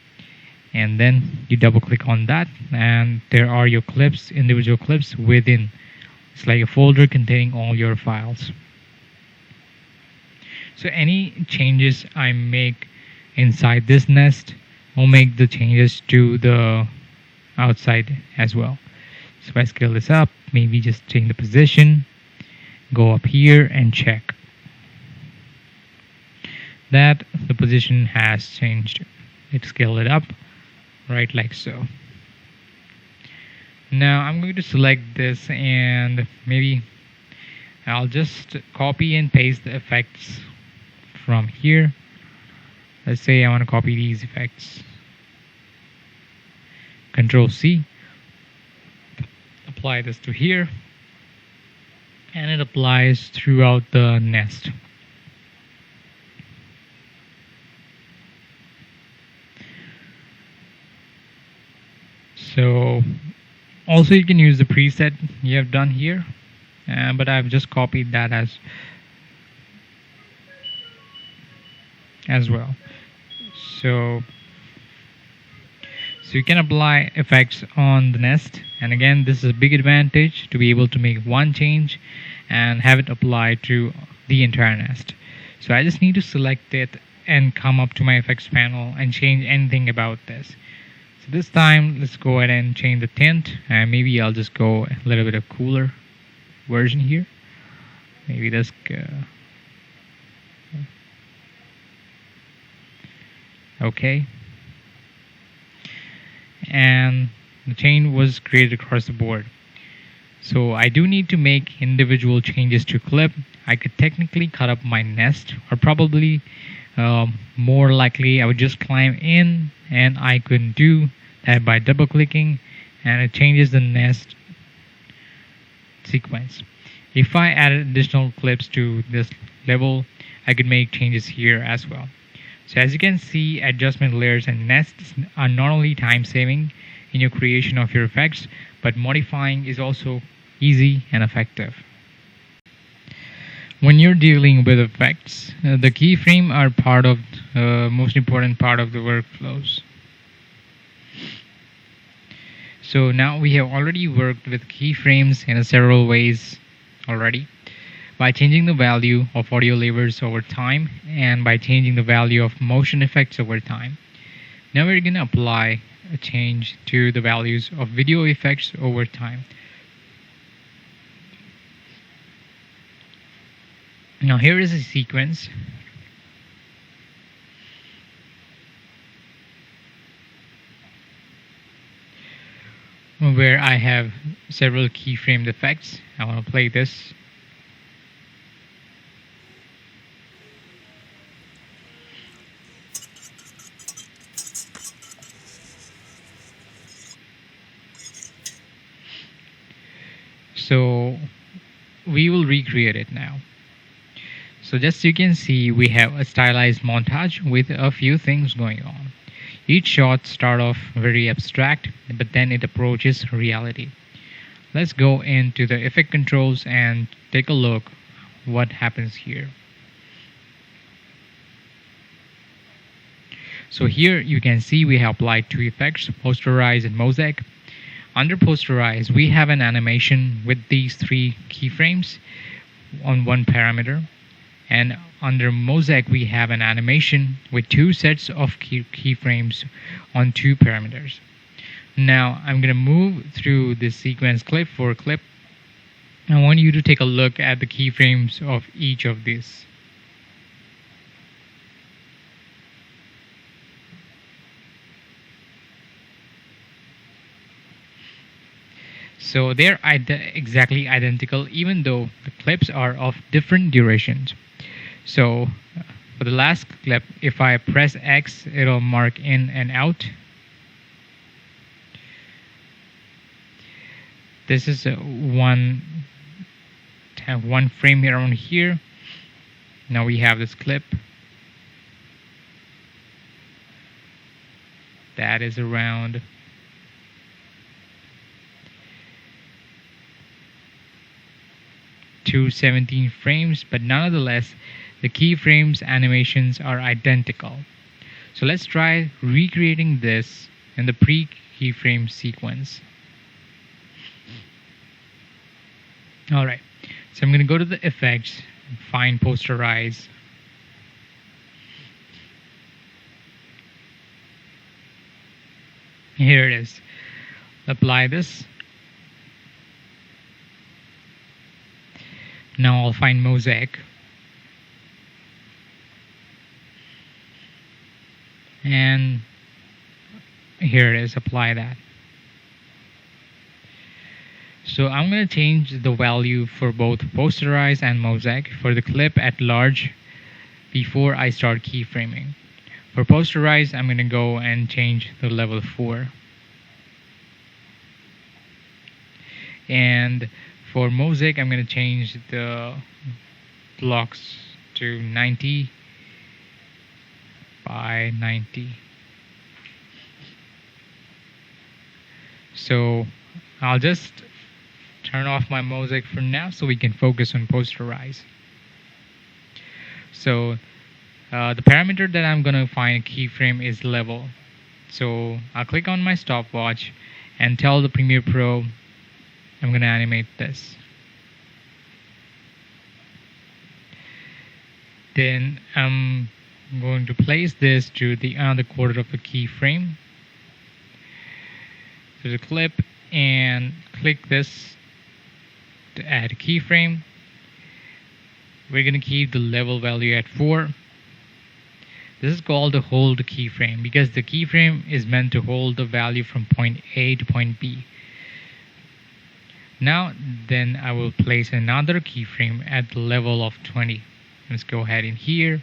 and then you double click on that, and there are your clips, individual clips within. It's like a folder containing all your files. So any changes I make inside this nest will make the changes to the outside as well. So if I scale this up, maybe just change the position, go up here and check that the position has changed. It scaled it up, right, like so. Now I'm going to select this, and maybe I'll just copy and paste the effects from here. Let's say I want to copy these effects. Control C, apply this to here, and it applies throughout the nest. So also you can use the preset you have done here, but I've just copied that as well. So you can apply effects on the nest, and again, this is a big advantage to be able to make one change and have it apply to the entire nest. So I just need to select it and come up to my effects panel and change anything about this. So this time, let's go ahead and change the tint, and maybe I'll just go a little bit of cooler version here. Maybe this. Okay. And the chain was created across the board. So I do need to make individual changes to clip. I could technically cut up my nest, or probably more likely I would just climb in, and I could do that by double clicking, and it changes the nest sequence. If I added additional clips to this level, I could make changes here as well. So as you can see, adjustment layers and nests are not only time saving in your creation of your effects, but modifying is also easy and effective. When you're dealing with effects, the keyframe are part of most important part of the workflows. So now we have already worked with keyframes in several ways already, by changing the value of audio levers over time, and by changing the value of motion effects over time. Now we're going to apply a change to the values of video effects over time. Now here is a sequence where I have several keyframed effects. I want to play this. So we will recreate it now. So just you can see, we have a stylized montage with a few things going on. Each shot starts off very abstract, but then it approaches reality. Let's go into the effect controls and take a look what happens here. So here you can see we have applied two effects, posterize and mosaic. Under posterize, we have an animation with these three keyframes on one parameter. And under mosaic, we have an animation with two sets of keyframes on two parameters. Now I'm going to move through this sequence clip for clip. I want you to take a look at the keyframes of each of these. So they're exactly identical, even though the clips are of different durations. So for the last clip, if I press X, it'll mark in and out. This is one frame around here. Now we have this clip that is around 217 frames, but nonetheless the keyframes animations are identical. So let's try recreating this in the pre-keyframe sequence. Alright, so I'm going to go to the effects and find posterize. Here it is. Apply this. Now I'll find mosaic. And here it is, apply that. So I'm going to change the value for both posterize and mosaic for the clip at large before I start keyframing. For posterize, I'm going to go and change the level 4. And for mosaic, I'm going to change the blocks to 90 by 90. So I'll just turn off my mosaic for now so we can focus on posterize. So the parameter that I'm going to find a keyframe is level. So I'll click on my stopwatch and tell the Premiere Pro I'm going to animate this. Then I'm going to place this to the other quarter of the keyframe, to the clip, and click this to add a keyframe. We're going to keep the level value at 4. This is called the hold keyframe because the keyframe is meant to hold the value from point A to point B. Now then I will place another keyframe at the level of 20. Let's go ahead in here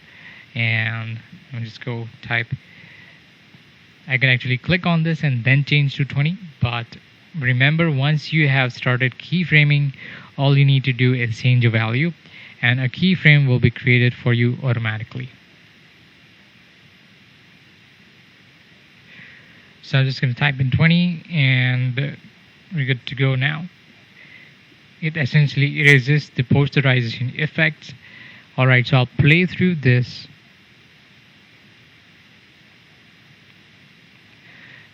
and I'll just go type. I can actually click on this and then change to 20, but remember, once you have started keyframing, all you need to do is change a value and a keyframe will be created for you automatically. So I'm just going to type in 20 and we're good to go now. It essentially erases the posterization effects. Alright, so I'll play through this.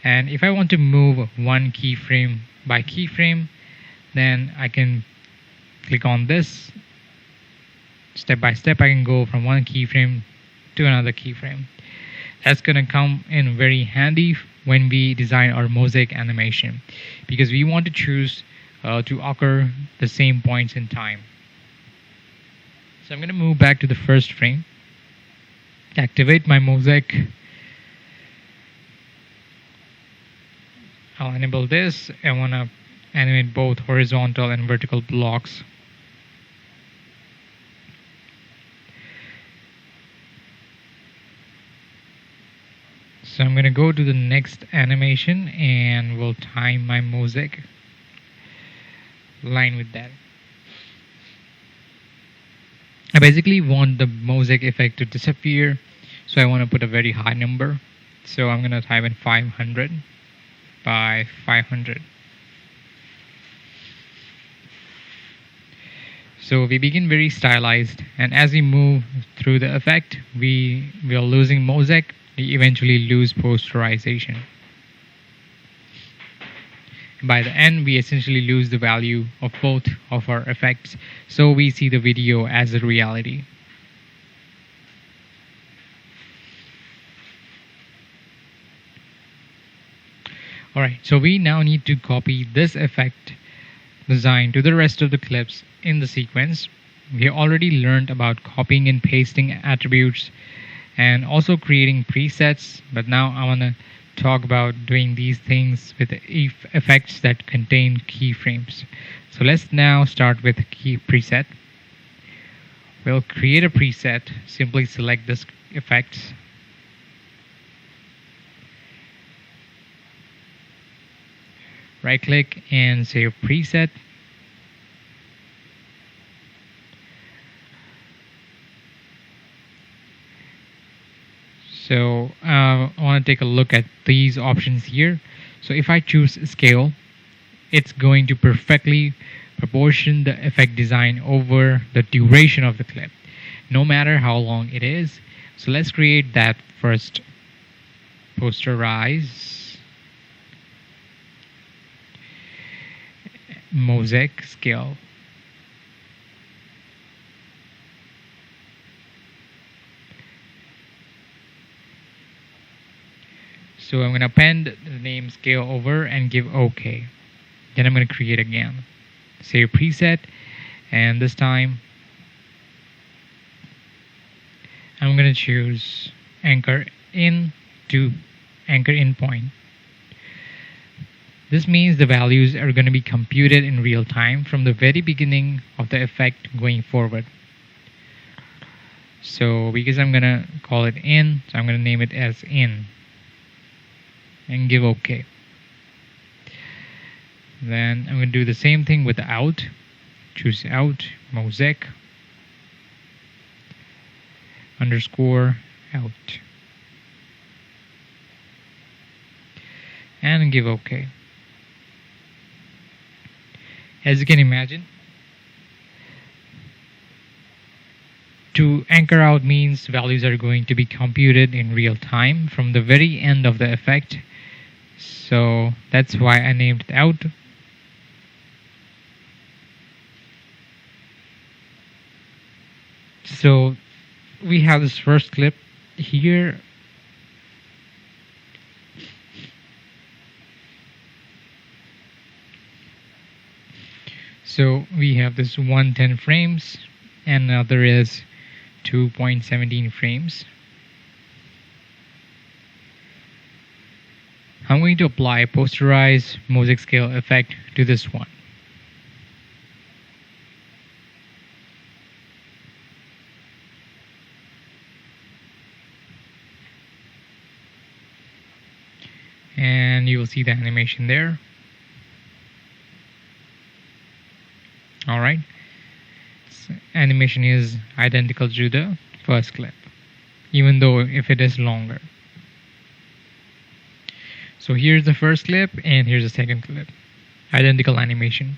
And if I want to move one keyframe by keyframe, then I can click on this. Step by step, I can go from one keyframe to another keyframe. That's going to come in very handy when we design our mosaic animation, because we want to choose to occur the same points in time. So I'm going to move back to the first frame, activate my mosaic. I'll enable this. I want to animate both horizontal and vertical blocks. So I'm going to go to the next animation and we'll time my mosaic line with that. I basically want the mosaic effect to disappear, so I want to put a very high number. So I'm going to type in 500 by 500. So we begin very stylized, and as we move through the effect, we are losing mosaic, we eventually lose posterization. By the end, we essentially lose the value of both of our effects, so we see the video as a reality. Alright, so we now need to copy this effect design to the rest of the clips in the sequence. We already learned about copying and pasting attributes and also creating presets, but now I want to talk about doing these things with effects that contain keyframes. So let's now start with key preset. We'll create a preset, simply select this effects, right click and save preset. So I want to take a look at these options here. So if I choose scale, it's going to perfectly proportion the effect design over the duration of the clip, no matter how long it is. So let's create that first. Posterize mosaic scale. So I'm going to append the name scale over and give OK. Then I'm going to create again. Save preset, and this time I'm going to choose anchor in to anchor in point. This means the values are going to be computed in real time from the very beginning of the effect going forward. So because I'm going to call it in, so I'm going to name it as in and give OK. Then I'm going to do the same thing with the out. Choose out, mosaic, underscore out, and give OK. As you can imagine, to anchor out means values are going to be computed in real time from the very end of the effect. So that's why I named it out. So we have this first clip here. So we have this 110 frames and another is 2.17 frames. I'm going to apply posterize mosaic scale effect to this one. And you will see the animation there. Alright, so animation is identical to the first clip, even though if it is longer. So here's the first clip and here's the second clip. Identical animation.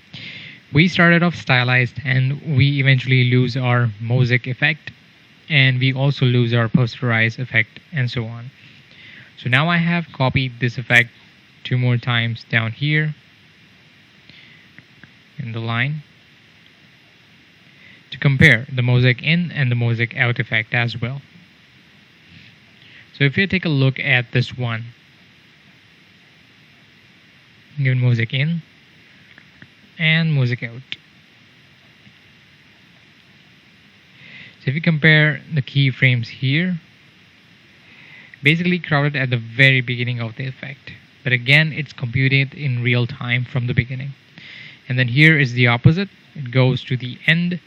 We started off stylized and we eventually lose our mosaic effect, and we also lose our posterize effect and so on. So now I have copied this effect 2 more times down here in the line to compare the mosaic in and the mosaic out effect as well. So if you take a look at this one, given mosaic in and mosaic out. So if you compare the keyframes here, basically crowded at the very beginning of the effect, but again it's computed in real time from the beginning. And then here is the opposite, it goes to the end.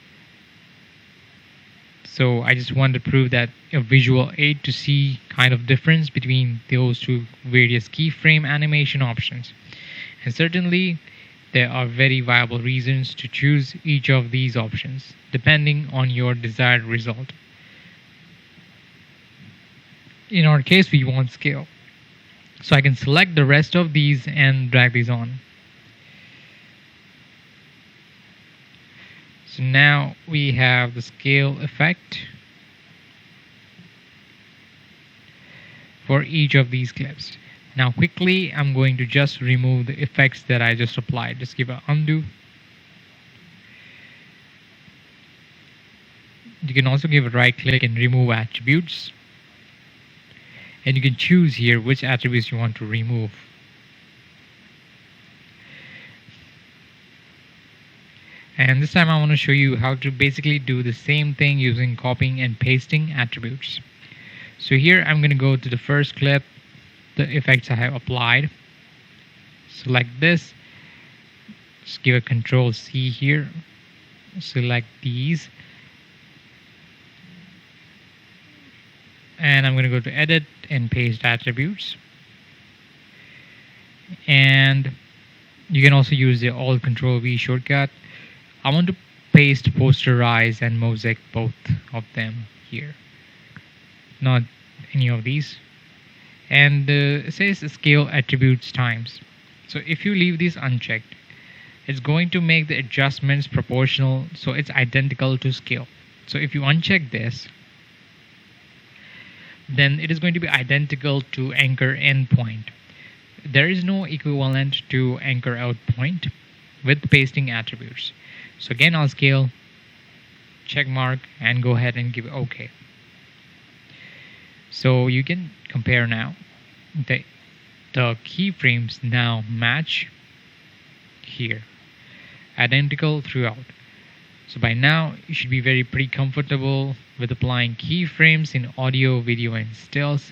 So I just wanted to prove that a visual aid to see kind of difference between those two various keyframe animation options. And certainly there are very viable reasons to choose each of these options depending on your desired result. In our case, we want scale. So I can select the rest of these and drag these on. So now we have the scale effect for each of these clips. Now quickly I'm going to just remove the effects that I just applied. Just give an undo. You can also give a right click and remove attributes, and you can choose here which attributes you want to remove. And this time I want to show you how to basically do the same thing using copying and pasting attributes. So here I'm going to go to the first clip, the effects I have applied. Select this, just give a Control C here, select these, and I'm going to go to edit and paste attributes. And you can also use the Alt Control V shortcut. I want to paste posterize and mosaic, both of them here, not any of these. And it says scale attributes times. So if you leave this unchecked, it's going to make the adjustments proportional, so it's identical to scale. So if you uncheck this, then it is going to be identical to anchor endpoint. There is no equivalent to anchor out point with pasting attributes. So again, I'll scale, check mark, and go ahead and give OK. So you can compare now. The keyframes now match here, identical throughout. So by now you should be pretty comfortable with applying keyframes in audio, video, and stills.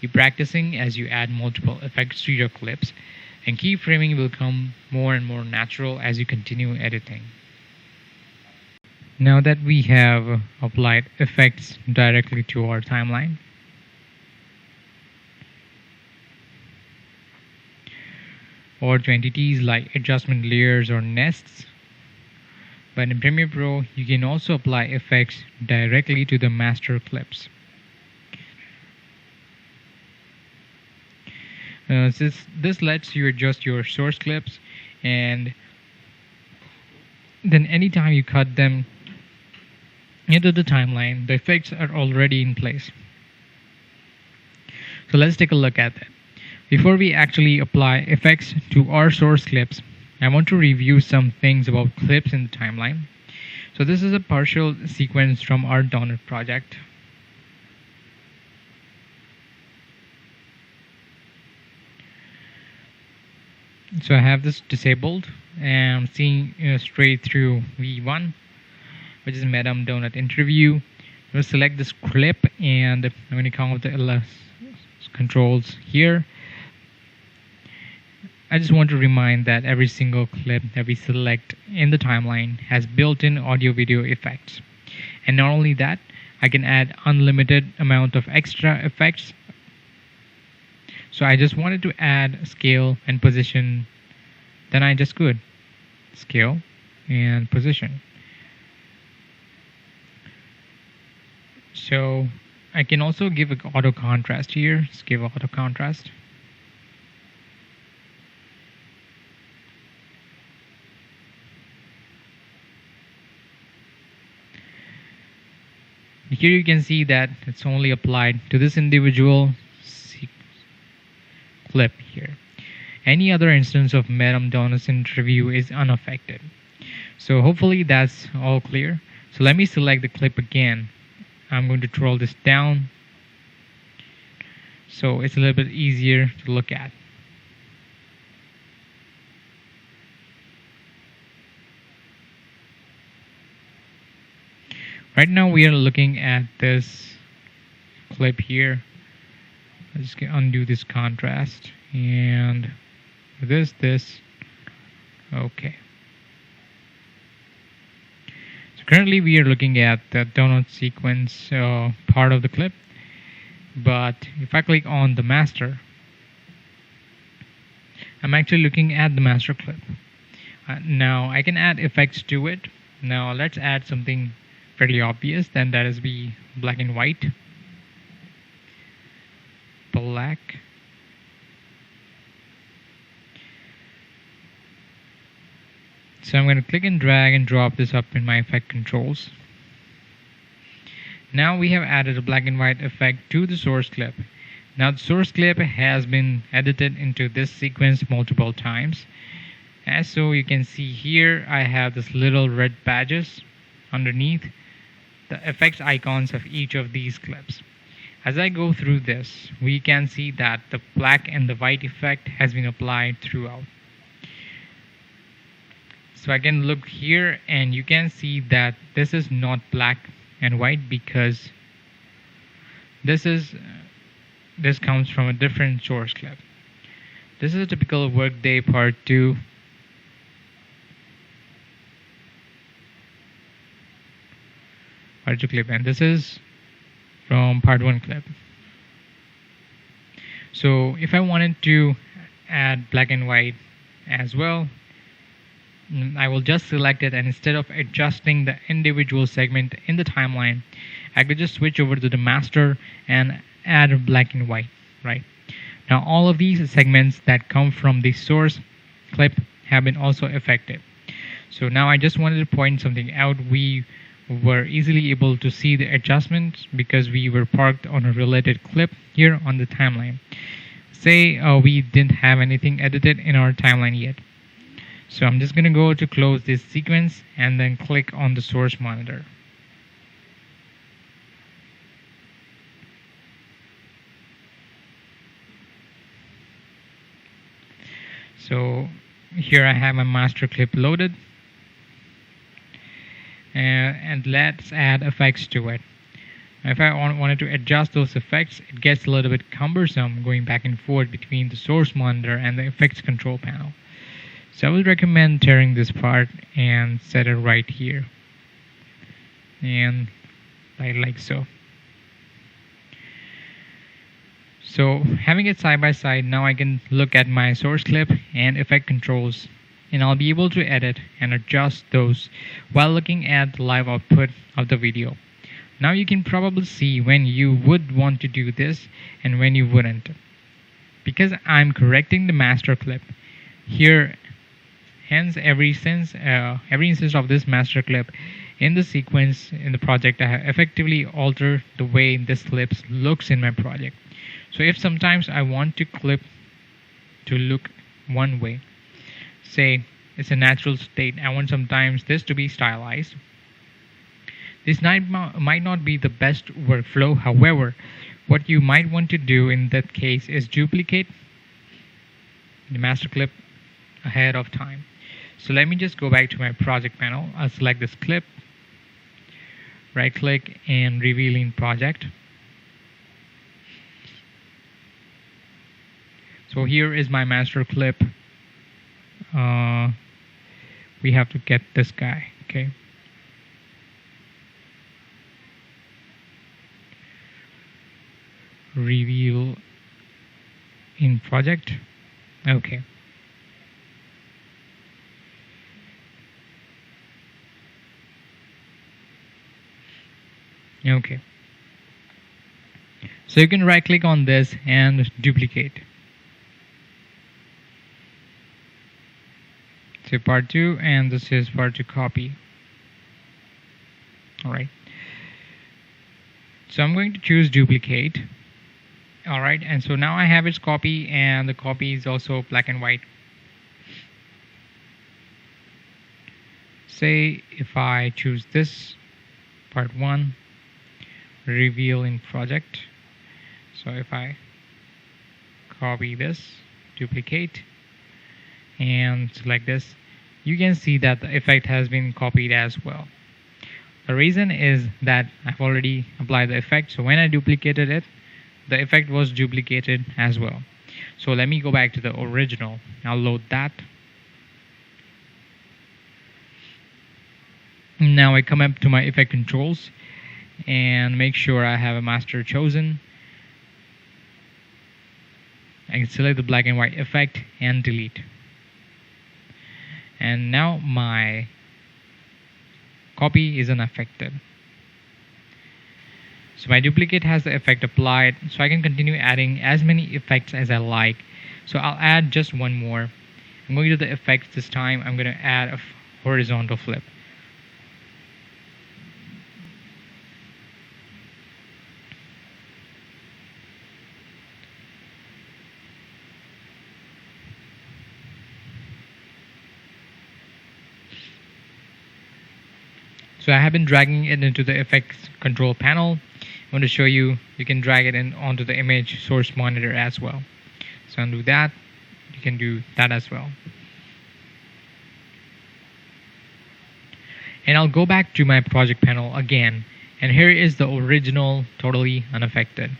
You're practicing as you add multiple effects to your clips, and keyframing will come more and more natural as you continue editing. Now that we have applied effects directly to our timeline, or to entities like adjustment layers or nests, but in Premiere Pro you can also apply effects directly to the master clips. This lets you adjust your source clips, and then anytime you cut them into the timeline, the effects are already in place. So let's take a look at that. Before we actually apply effects to our source clips, I want to review some things about clips in the timeline. So this is a partial sequence from our donut project. So I have this disabled, and I'm seeing straight through V1, which is Madam Donut interview. I'm going to select this clip, and I'm going to come with the LS controls here. I just want to remind that every single clip that we select in the timeline has built-in audio-video effects. And not only that, I can add unlimited amount of extra effects. So I just wanted to add scale and position, then I just could. Scale and position. So I can also give an auto contrast here. Let's give auto contrast. Here you can see that it's only applied to this individual clip here. Any other instance of Madam Donut's interview is unaffected. So hopefully that's all clear. So let me select the clip again. I'm going to scroll this down so it's a little bit easier to look at. Right now we are looking at this clip here. Let's just undo this contrast, and this, okay. So currently we are looking at the donut sequence part of the clip, but if I click on the master, I'm actually looking at the master clip. Now I can add effects to it. Now let's add something fairly obvious, then that is be black and white. Black. So I'm going to click and drag and drop this up in my effect controls. Now we have added a black and white effect to the source clip. Now the source clip has been edited into this sequence multiple times. As so you can see here, I have this little red badges underneath the effects icons of each of these clips. As I go through this, we can see that the black and the white effect has been applied throughout. So I can look here and you can see that this is not black and white because this comes from a different source clip. This is a typical Workday Part 2 clip, and this is from Part 1 clip. So if I wanted to add black and white as well, I will just select it, and instead of adjusting the individual segment in the timeline, I could just switch over to the master and add black and white. Right now, all of these segments that come from the source clip have been also affected. So now I just wanted to point something out. We were easily able to see the adjustments because we were parked on a related clip here on the timeline. Say we didn't have anything edited in our timeline yet. So I'm just going to go to close this sequence and then click on the source monitor. So here I have my master clip loaded, and let's add effects to it. If I wanted to adjust those effects, it gets a little bit cumbersome going back and forth between the source monitor and the effects control panel. So I would recommend tearing this part and set it right here, and like so. So having it side by side, now I can look at my source clip and effect controls, and I'll be able to edit and adjust those while looking at the live output of the video. Now you can probably see when you would want to do this and when you wouldn't. Because I'm correcting the master clip here, hence every instance of this master clip in the sequence in the project, I have effectively altered the way this clip looks in my project. So if sometimes I want to clip to look one way, say it's a natural state, I want sometimes this to be stylized. This might not be the best workflow. However, what you might want to do in that case is duplicate the master clip ahead of time. So let me just go back to my project panel. I'll select this clip, right click and reveal in project. So here is my master clip. We have to get this guy, okay? Reveal in project, okay. Okay. So you can right click on this and duplicate. So part 2, and this is part 2 copy. Alright. So I'm going to choose duplicate. Alright, and so now I have its copy, and the copy is also black and white. Say if I choose this, part 1, reveal in project. So if I copy this, duplicate, and select this, you can see that the effect has been copied as well. The reason is that I've already applied the effect, so when I duplicated it, the effect was duplicated as well. So let me go back to the original. I'll load that. Now I come up to my effect controls and make sure I have a master chosen. I can select the black and white effect and delete. And now my copy is unaffected. So my duplicate has the effect applied, so I can continue adding as many effects as I like. So I'll add just one more. I'm going to the effects this time. I'm going to add a horizontal flip. So I have been dragging it into the effects control panel. I want to show you can drag it in onto the image source monitor as well. So undo that, you can do that as well. And I'll go back to my project panel again, and here is the original totally unaffected.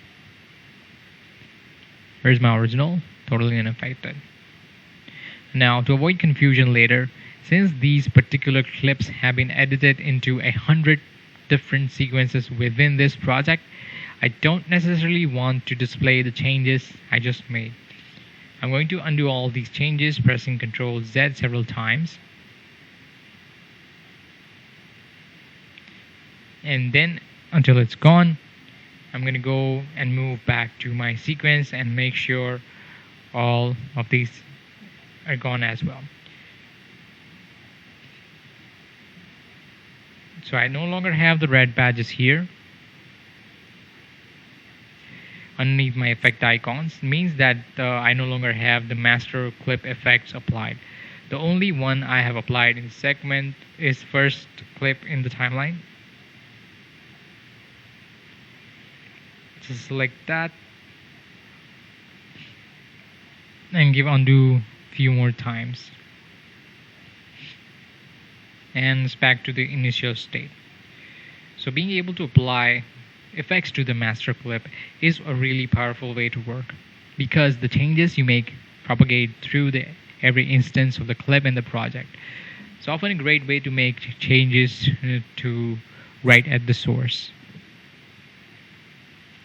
Here's my original totally unaffected. Now, to avoid confusion later, since these particular clips have been edited into 100 different sequences within this project, I don't necessarily want to display the changes I just made. I'm going to undo all these changes, pressing Ctrl Z several times. And then, until it's gone, I'm going to go and move back to my sequence and make sure all of these are gone as well. So I no longer have the red badges here underneath my effect icons. It means that I no longer have the master clip effects applied. The only one I have applied in segment is first clip in the timeline. Just select that and give undo a few more times, and it's back to the initial state. So being able to apply effects to the master clip is a really powerful way to work, because the changes you make propagate through every instance of the clip in the project. It's often a great way to make changes to right at the source.